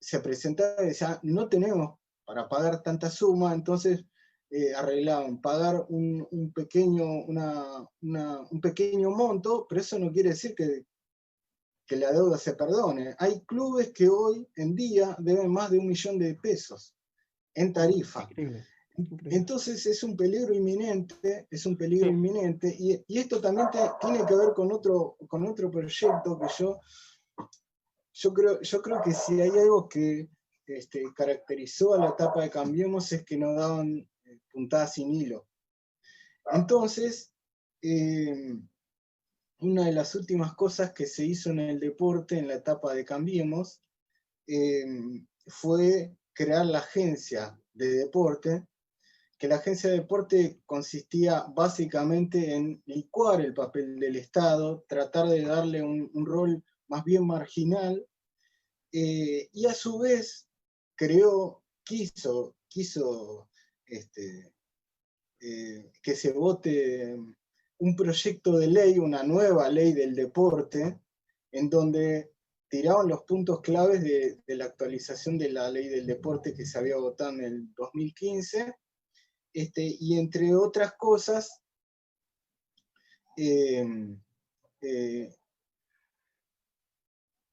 se presentaba y decía, no tenemos para pagar tanta suma, entonces arreglaban, pagar un pequeño monto, pero eso no quiere decir que la deuda se perdone. Hay clubes que hoy en día deben más de 1 millón de pesos en tarifa. Increíble. Entonces es un peligro inminente, y esto también tiene que ver con otro proyecto que yo creo que si hay algo que caracterizó a la etapa de Cambiemos es que no daban puntadas sin hilo. Entonces, una de las últimas cosas que se hizo en el deporte en la etapa de Cambiemos fue crear la agencia de deporte, que la agencia de deporte consistía básicamente en licuar el papel del Estado, tratar de darle un rol más bien marginal, y a su vez quiso que se vote un proyecto de ley, una nueva ley del deporte, en donde tiraban los puntos claves de la actualización de la ley del deporte que se había votado en el 2015, y entre otras cosas,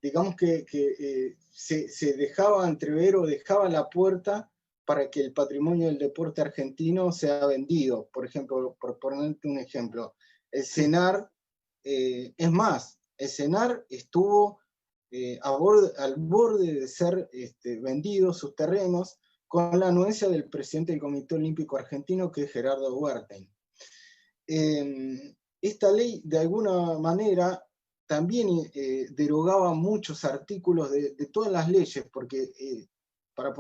digamos que se dejaba entrever o dejaba la puerta para que el patrimonio del deporte argentino sea vendido. Por ejemplo, por ponerte un ejemplo, el CENAR, es más, el CENAR estuvo al borde de ser vendido sus terrenos con la anuencia del presidente del Comité Olímpico Argentino, que es Gerardo Huertain. Esta ley, de alguna manera, también derogaba muchos artículos de todas las leyes, porque para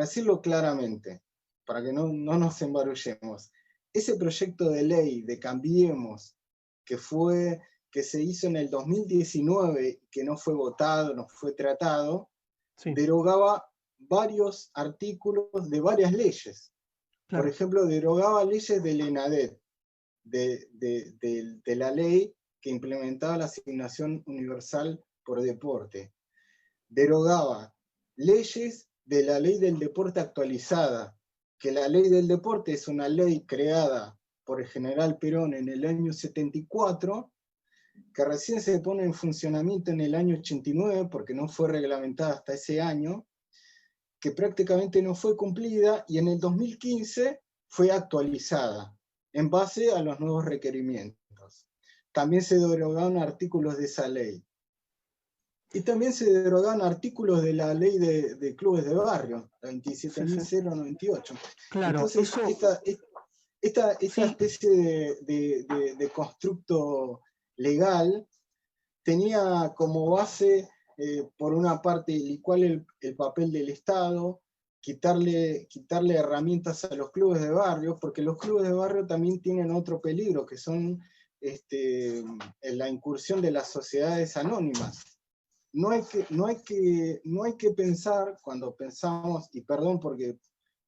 decirlo claramente, para que no nos embarullemos, ese proyecto de ley de Cambiemos, que se hizo en el 2019, que no fue votado, no fue tratado, sí, derogaba varios artículos de varias leyes. Claro. Por ejemplo, derogaba leyes del ENADET, de la ley que implementaba la asignación universal por deporte. Derogaba leyes de la ley del deporte actualizada, que la ley del deporte es una ley creada por el general Perón en el año 74, que recién se pone en funcionamiento en el año 89, porque no fue reglamentada hasta ese año, que prácticamente no fue cumplida, y en el 2015 fue actualizada en base a los nuevos requerimientos. También se derogaron artículos de esa ley. Y también se derogaron artículos de la ley de clubes de barrio, la 27.098. Claro, entonces, esta especie de constructo legal tenía como base, por una parte, licuar el papel del Estado, quitarle herramientas a los clubes de barrio, porque los clubes de barrio también tienen otro peligro, que son la incursión de las sociedades anónimas. No hay que pensar, cuando pensamos, y perdón porque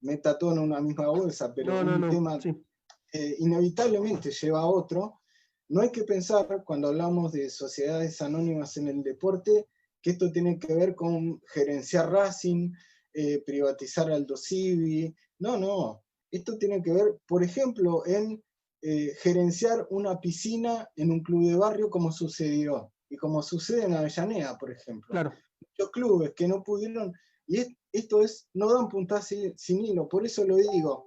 meta todo en una misma bolsa, pero un tema sí, inevitablemente lleva a otro. No hay que pensar, cuando hablamos de sociedades anónimas en el deporte, que esto tiene que ver con gerenciar Racing, privatizar Aldo Civi. No. Esto tiene que ver, por ejemplo, en gerenciar una piscina en un club de barrio como sucedió, y como sucede en Avellaneda, por ejemplo. Claro. Muchos clubes que no pudieron, y esto es, no dan puntadas sin hilo, por eso lo digo.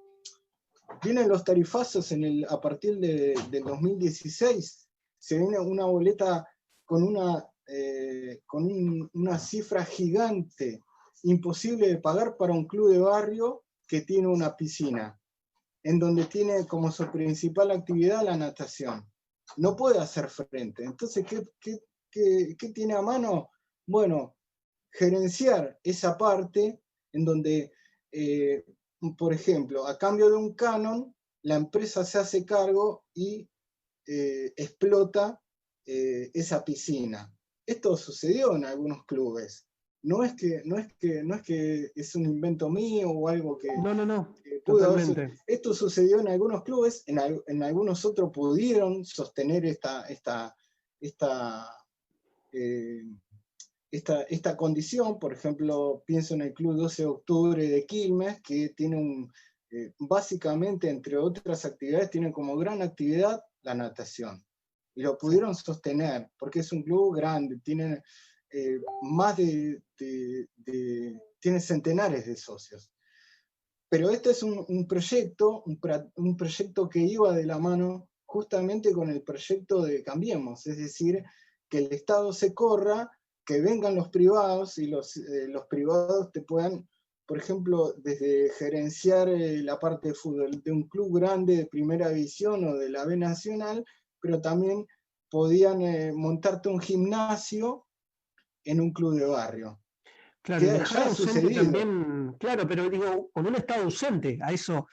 Vienen los tarifazos a partir del 2016, se viene una boleta con una cifra gigante, imposible de pagar para un club de barrio que tiene una piscina, en donde tiene como su principal actividad la natación. No puede hacer frente. Entonces, ¿qué tiene a mano? Bueno, gerenciar esa parte en donde, por ejemplo, a cambio de un canon, la empresa se hace cargo y explota esa piscina. Esto sucedió en algunos clubes. No es que es un invento mío o algo que... No, pudo totalmente. haber, esto sucedió en algunos clubes, en algunos otros pudieron sostener esta condición. Por ejemplo, pienso en el Club 12 de Octubre de Quilmes, que tiene básicamente, entre otras actividades, tiene como gran actividad la natación. Y lo pudieron sostener, porque es un club grande, tiene tiene centenares de socios. Pero este es un proyecto que iba de la mano justamente con el proyecto de Cambiemos, es decir, que el Estado se corra, que vengan los privados y los privados te puedan, por ejemplo, desde gerenciar la parte de fútbol de un club grande de primera división o de la B Nacional, pero también podían montarte un gimnasio en un club de barrio. Claro, y dejar ausente también, claro, pero digo, con un Estado ausente, a eso,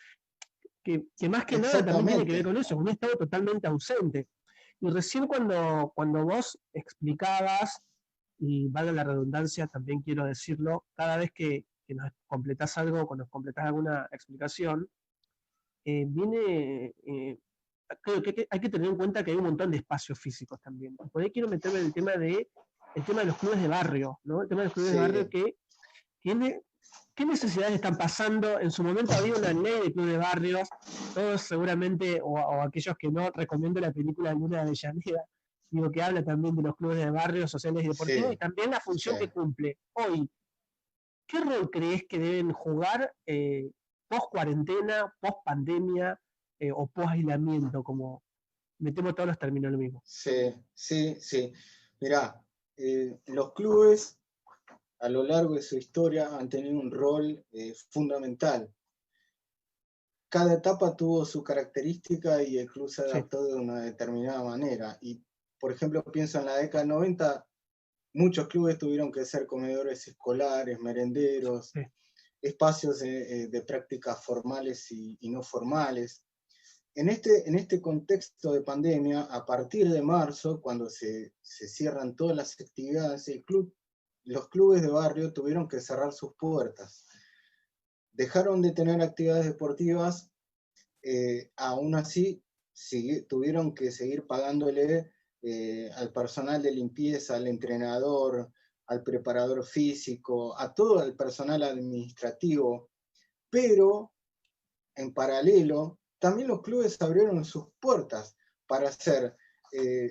que más que nada también tiene que ver con eso, un Estado totalmente ausente. Y recién cuando vos explicabas, y valga la redundancia, también quiero decirlo, cada vez que nos completás algo, cuando nos completás alguna explicación, creo que hay que tener en cuenta que hay un montón de espacios físicos también. Por ahí quiero meterme en el tema de los clubes de barrio, ¿no? El tema de los clubes de barrio que tiene... ¿Qué necesidades están pasando? En su momento había una ley de clubes de barrios, todos seguramente, o aquellos que no, recomiendo la película Luna de Avellaneda, digo, que habla también de los clubes de barrios sociales y deportivos, y también la función que cumple. Hoy, ¿qué rol crees que deben jugar post cuarentena, post pandemia o post aislamiento? Como metemos todos los términos lo mismo. Sí. Mirá, los clubes a lo largo de su historia han tenido un rol fundamental. Cada etapa tuvo su característica y el club se adaptó de una determinada manera. Y, por ejemplo, pienso en la década del 90, muchos clubes tuvieron que ser comedores escolares, merenderos, espacios de prácticas formales y no formales. En este contexto de pandemia, a partir de marzo, cuando se cierran todas las actividades, los clubes de barrio tuvieron que cerrar sus puertas. Dejaron de tener actividades deportivas, aún así tuvieron que seguir pagándole al personal de limpieza, al entrenador, al preparador físico, a todo el personal administrativo, pero en paralelo también los clubes abrieron sus puertas para hacer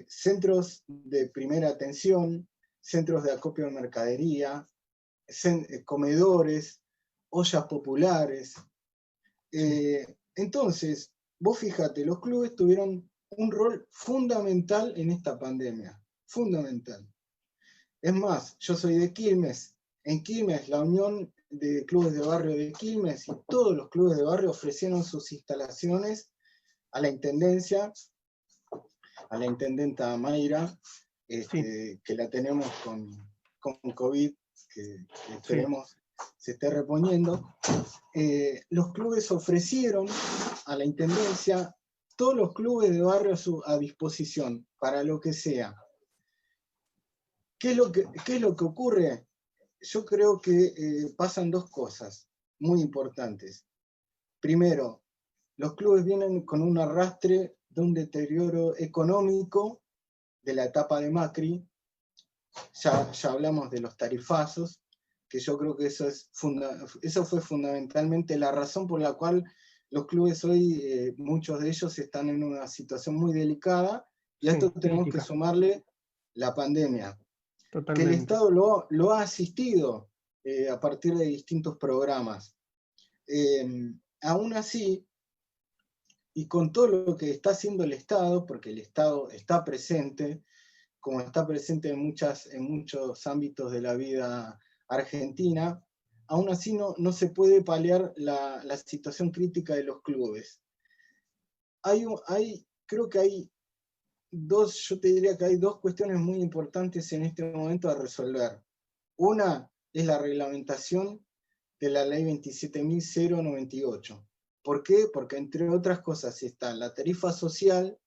centros de primera atención, centros de acopio de mercadería, comedores, ollas populares. Entonces, vos fíjate, los clubes tuvieron un rol fundamental en esta pandemia, fundamental. Es más, yo soy de Quilmes. En Quilmes, la Unión de Clubes de Barrio de Quilmes y todos los clubes de barrio ofrecieron sus instalaciones a la intendencia, a la intendenta Mayra, que la tenemos con COVID, que esperemos se esté reponiendo. Los clubes ofrecieron a la intendencia todos los clubes de barrio a disposición, para lo que sea. ¿Qué es lo que ocurre? Yo creo que pasan dos cosas muy importantes. Primero, los clubes vienen con un arrastre de un deterioro económico de la etapa de Macri. Ya hablamos de los tarifazos, que yo creo que eso fue fundamentalmente la razón por la cual los clubes hoy, muchos de ellos están en una situación muy delicada, y a Sí, esto tenemos que crítica, sumarle la pandemia, que el totalmente. Estado lo ha asistido a partir de distintos programas. Aún así, y con todo lo que está haciendo el Estado, porque el Estado está presente, como está presente en muchos ámbitos de la vida argentina, aún así no se puede paliar la situación crítica de los clubes. Creo que hay yo te diría que hay dos cuestiones muy importantes en este momento a resolver. Una es la reglamentación de la ley 27.098. ¿Por qué? Porque entre otras cosas está la tarifa social,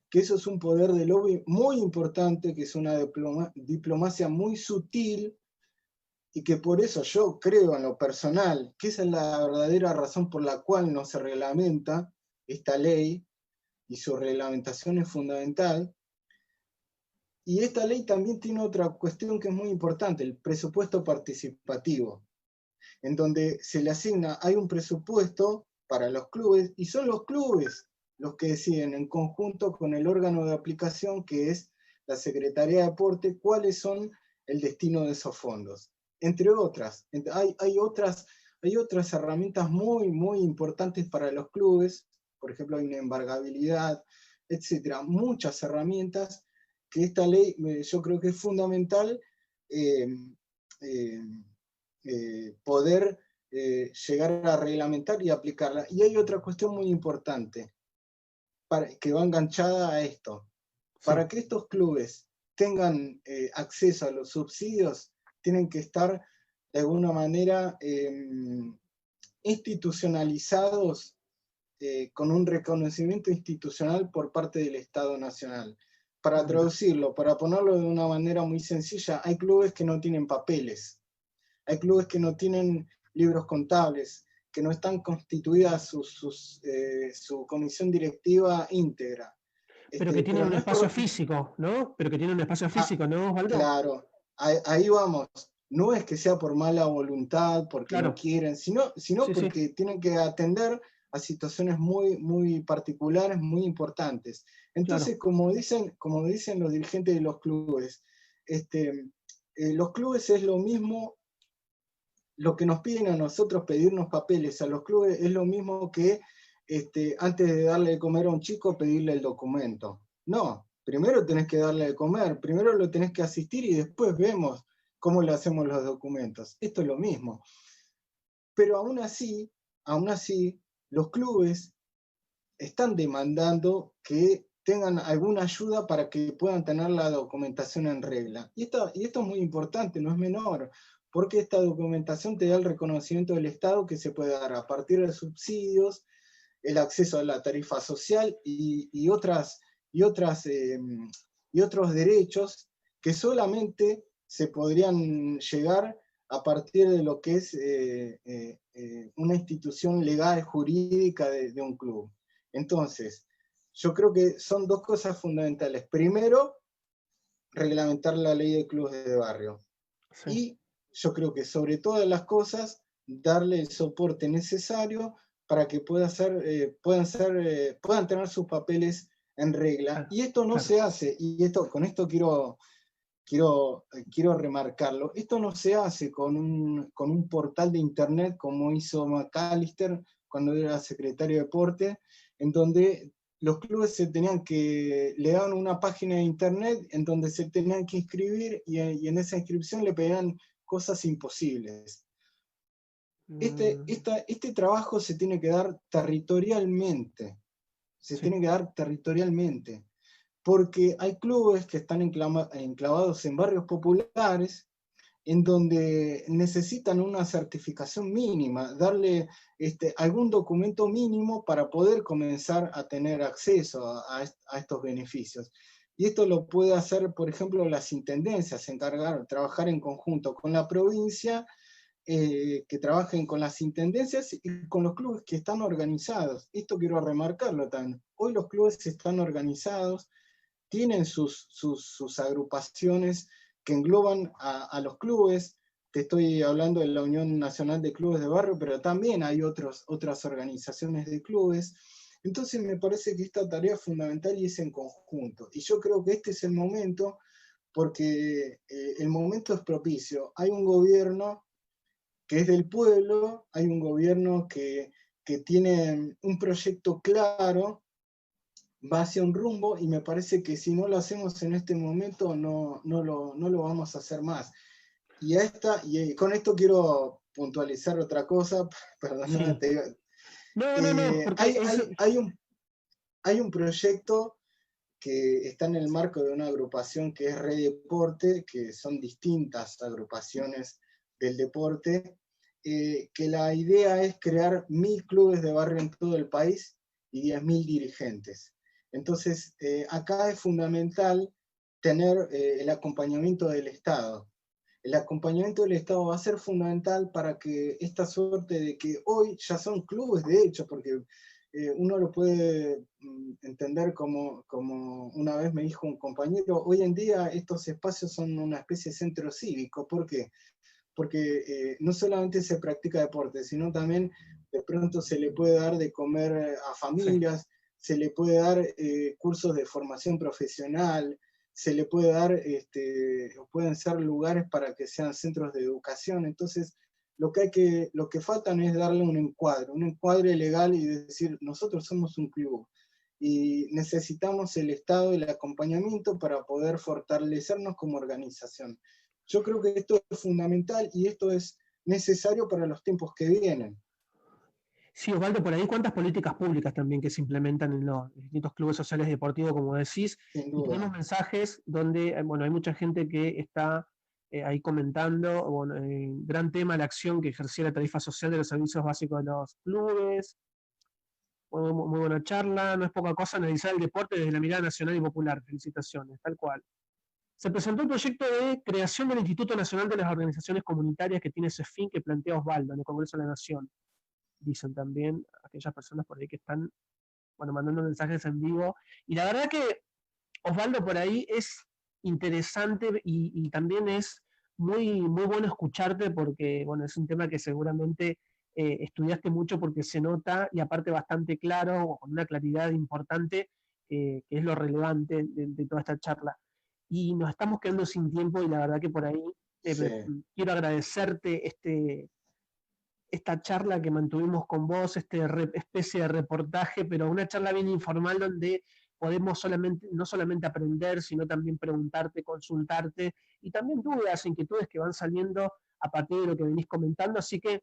que eso es un poder de lobby muy importante, que es una diplomacia muy sutil, y que por eso yo creo en lo personal que esa es la verdadera razón por la cual no se reglamenta esta ley, y su reglamentación es fundamental. Y esta ley también tiene otra cuestión que es muy importante, el presupuesto participativo, en donde se le asigna, hay un presupuesto para los clubes, y son los clubes los que deciden en conjunto con el órgano de aplicación, que es la Secretaría de Deporte, cuáles son el destino de esos fondos. Entre otras, hay otras herramientas muy, muy importantes para los clubes, por ejemplo, hay una embargabilidad, etcétera, muchas herramientas que esta ley yo creo que es fundamental eh, eh, poder llegar a reglamentar y aplicarla. Y hay otra cuestión muy importante que va enganchada a esto. Sí. Para que estos clubes tengan acceso a los subsidios, tienen que estar de alguna manera institucionalizados, con un reconocimiento institucional por parte del Estado Nacional. Para traducirlo, para ponerlo de una manera muy sencilla, hay clubes que no tienen papeles, hay clubes que no tienen libros contables, que no están constituidas su comisión directiva íntegra. Pero que tienen Pero un no es espacio por... físico, ¿no? Pero que tienen un espacio físico, ¿no, Osvaldo? Claro, ahí vamos. No es que sea por mala voluntad, porque Claro. no quieren, sino sí, porque sí, tienen que atender a situaciones muy, muy particulares, muy importantes. Entonces, claro, como dicen los dirigentes de los clubes, los clubes es lo mismo, lo que nos piden a nosotros pedirnos papeles a los clubes es lo mismo que antes de darle de comer a un chico pedirle el documento. No, primero tenés que darle de comer, primero lo tenés que asistir y después vemos cómo le hacemos los documentos. Esto es lo mismo. Pero aún así, los clubes están demandando que tengan alguna ayuda para que puedan tener la documentación en regla. Y esto es muy importante, no es menor, porque esta documentación te da el reconocimiento del Estado que se puede dar a partir de subsidios, el acceso a la tarifa social y otros derechos que solamente se podrían llegar a partir de lo que es una institución legal, jurídica de un club. Entonces, yo creo que son dos cosas fundamentales. Primero, reglamentar la ley de clubes de barrio. Sí. Y yo creo que sobre todas las cosas, darle el soporte necesario para que puedan tener sus papeles en regla. Claro, y esto no se hace, y con esto quiero remarcarlo, esto no se hace con un portal de internet como hizo McAllister cuando era secretario de deporte, en donde los clubes le daban una página de internet en donde se tenían que inscribir y en esa inscripción le pedían cosas imposibles. Este trabajo se tiene que dar territorialmente, porque hay clubes que están enclavados en barrios populares en donde necesitan una certificación mínima, darle algún documento mínimo para poder comenzar a tener acceso a estos beneficios. Y esto lo puede hacer, por ejemplo, las intendencias, trabajar en conjunto con la provincia, que trabajen con las intendencias y con los clubes que están organizados. Esto quiero remarcarlo también. Hoy los clubes están organizados, tienen sus agrupaciones que engloban a los clubes, te estoy hablando de la Unión Nacional de Clubes de Barrio, pero también hay otras organizaciones de clubes. Entonces me parece que esta tarea es fundamental y es en conjunto. Y yo creo que este es el momento, porque el momento es propicio. Hay un gobierno que es del pueblo, hay un gobierno que tiene un proyecto claro, va hacia un rumbo, y me parece que si no lo hacemos en este momento no lo vamos a hacer más. Y con esto quiero puntualizar otra cosa, perdóname, Sí. No, porque hay un proyecto que está en el marco de una agrupación que es Red Deporte, que son distintas agrupaciones del deporte, que la idea es crear 1000 clubes de barrio en todo el país y 10.000 dirigentes. Entonces, acá es fundamental tener el acompañamiento del Estado. El acompañamiento del Estado va a ser fundamental para que esta suerte de que hoy ya son clubes, de hecho, porque uno lo puede entender como una vez me dijo un compañero, hoy en día estos espacios son una especie de centro cívico. ¿Por qué? Porque no solamente se practica deporte, sino también de pronto se le puede dar de comer a familias, sí. Se le puede dar cursos de formación profesional, se le puede dar, pueden ser lugares para que sean centros de educación. Entonces, lo que faltan es darle un encuadre legal y decir, nosotros somos un club y necesitamos el Estado y el acompañamiento para poder fortalecernos como organización. Yo creo que esto es fundamental y esto es necesario para los tiempos que vienen. Sí, Osvaldo, por ahí cuántas políticas públicas también que se implementan en los distintos clubes sociales deportivos, como decís, y tenemos mensajes donde, bueno, hay mucha gente que está ahí comentando, bueno, gran tema la acción que ejercía la tarifa social de los servicios básicos de los clubes, muy buena charla, no es poca cosa analizar el deporte desde la mirada nacional y popular, felicitaciones, tal cual. Se presentó el proyecto de creación del Instituto Nacional de las Organizaciones Comunitarias que tiene ese fin que plantea Osvaldo en el Congreso de la Nación. Dicen también aquellas personas por ahí que están, bueno, mandando mensajes en vivo. Y la verdad que Osvaldo por ahí es interesante y también es muy bueno escucharte porque, bueno, es un tema que seguramente estudiaste mucho porque se nota y aparte bastante claro, con una claridad importante, que es lo relevante de toda esta charla. Y nos estamos quedando sin tiempo y la verdad que por ahí sí. quiero agradecerte esta charla que mantuvimos con vos, especie de reportaje, pero una charla bien informal donde podemos no solamente aprender, sino también preguntarte, consultarte, y también dudas, inquietudes que van saliendo a partir de lo que venís comentando. Así que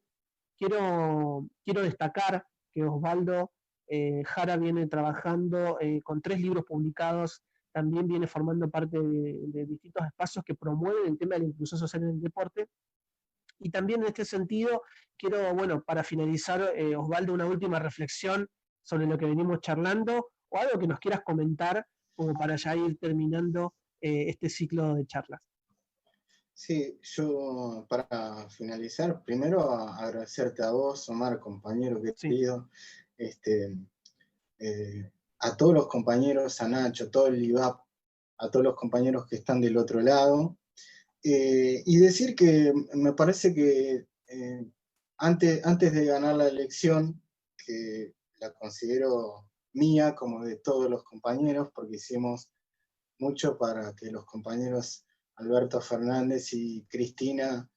quiero destacar que Osvaldo Jara viene trabajando con 3 libros publicados, también viene formando parte de distintos espacios que promueven el tema de la inclusión social en el deporte. Y también en este sentido, quiero, bueno, para finalizar, Osvaldo, una última reflexión sobre lo que venimos charlando, o algo que nos quieras comentar, como para ya ir terminando este ciclo de charlas. Sí, yo para finalizar, primero agradecerte a vos, Omar, compañero querido, a todos los compañeros, a Nacho, todo el IVAP, a todos los compañeros que están del otro lado, y decir que me parece que antes de ganar la elección, que la considero mía como de todos los compañeros, porque hicimos mucho para que los compañeros Alberto Fernández y Cristina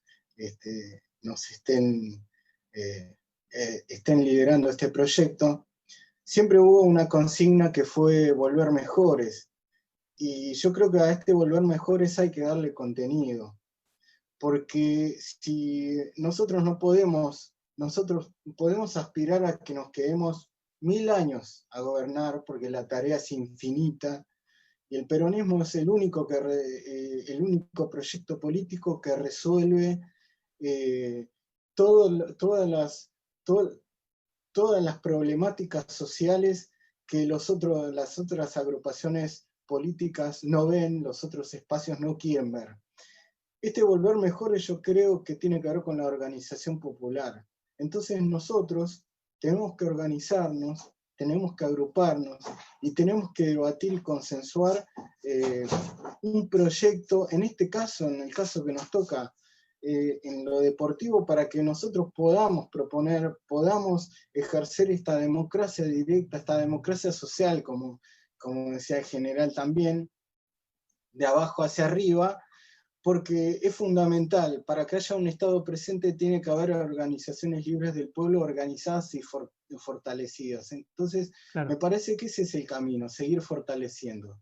nos estén liderando este proyecto, siempre hubo una consigna que fue volver mejores. Y yo creo que a este volver mejores hay que darle contenido. Porque si nosotros podemos aspirar a que nos quedemos 1000 años a gobernar, porque la tarea es infinita, y el peronismo es el único proyecto político que resuelve todas las problemáticas sociales que las otras agrupaciones políticas no ven, los otros espacios no quieren ver. Este volver mejores yo creo que tiene que ver con la organización popular. Entonces nosotros tenemos que organizarnos, tenemos que agruparnos y tenemos que debatir y consensuar un proyecto, en el caso que nos toca, en lo deportivo para que nosotros podamos proponer, podamos ejercer esta democracia directa, esta democracia social, como decía el general también, de abajo hacia arriba, porque es fundamental. Para que haya un Estado presente tiene que haber organizaciones libres del pueblo organizadas y fortalecidas. Entonces, claro, me parece que ese es el camino, seguir fortaleciendo.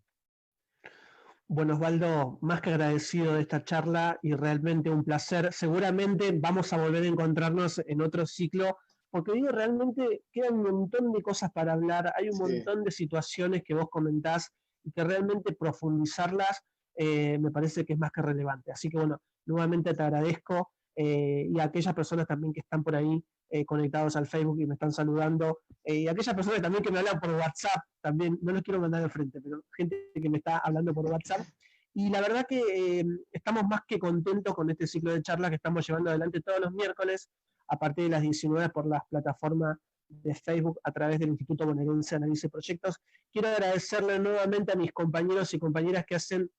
Bueno, Osvaldo, más que agradecido de esta charla y realmente un placer. Seguramente vamos a volver a encontrarnos en otro ciclo, porque digo, realmente queda un montón de cosas para hablar, hay un montón de situaciones que vos comentás y que realmente profundizarlas me parece que es más que relevante. Así que bueno, nuevamente te agradezco y a aquellas personas también que están por ahí conectados al Facebook y me están saludando, y aquellas personas también que me hablan por WhatsApp, también, no los quiero mandar de frente, pero gente que me está hablando por WhatsApp. Y la verdad que estamos más que contentos con este ciclo de charlas que estamos llevando adelante todos los miércoles a partir de las 19 por las plataformas de Facebook a través del Instituto Bonaerense de Análisis de Proyectos. Quiero agradecerle nuevamente a mis compañeros y compañeras que hacen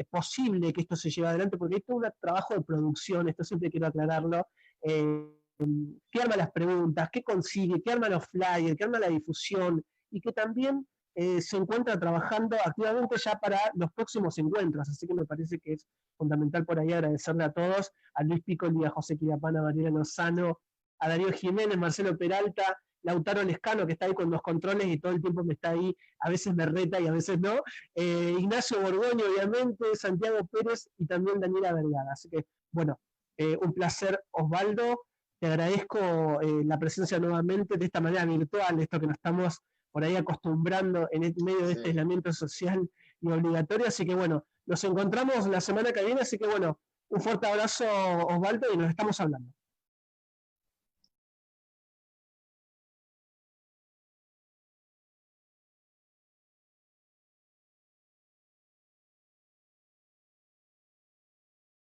posible que esto se lleve adelante, porque esto es un trabajo de producción, esto siempre quiero aclararlo. ¿Qué arma las preguntas? ¿Qué consigue? ¿Qué arma los flyers? ¿Qué arma la difusión? Y que también se encuentra trabajando activamente ya para los próximos encuentros. Así que me parece que es fundamental por ahí agradecerle a todos, a Luis Piccoli, a José Quirapana, a Mariela Lozano, a Darío Jiménez, Marcelo Peralta, Lautaro Lescano, que está ahí con los controles y todo el tiempo me está ahí, a veces me reta y a veces no, Ignacio Borgoño, obviamente, Santiago Pérez y también Daniela Vergara. Así que, bueno, un placer, Osvaldo. Te agradezco la presencia nuevamente de esta manera virtual, esto que nos estamos por ahí acostumbrando en medio de este aislamiento social y obligatorio. Así que bueno, nos encontramos la semana que viene, así que bueno, un fuerte abrazo, Osvaldo, y nos estamos hablando.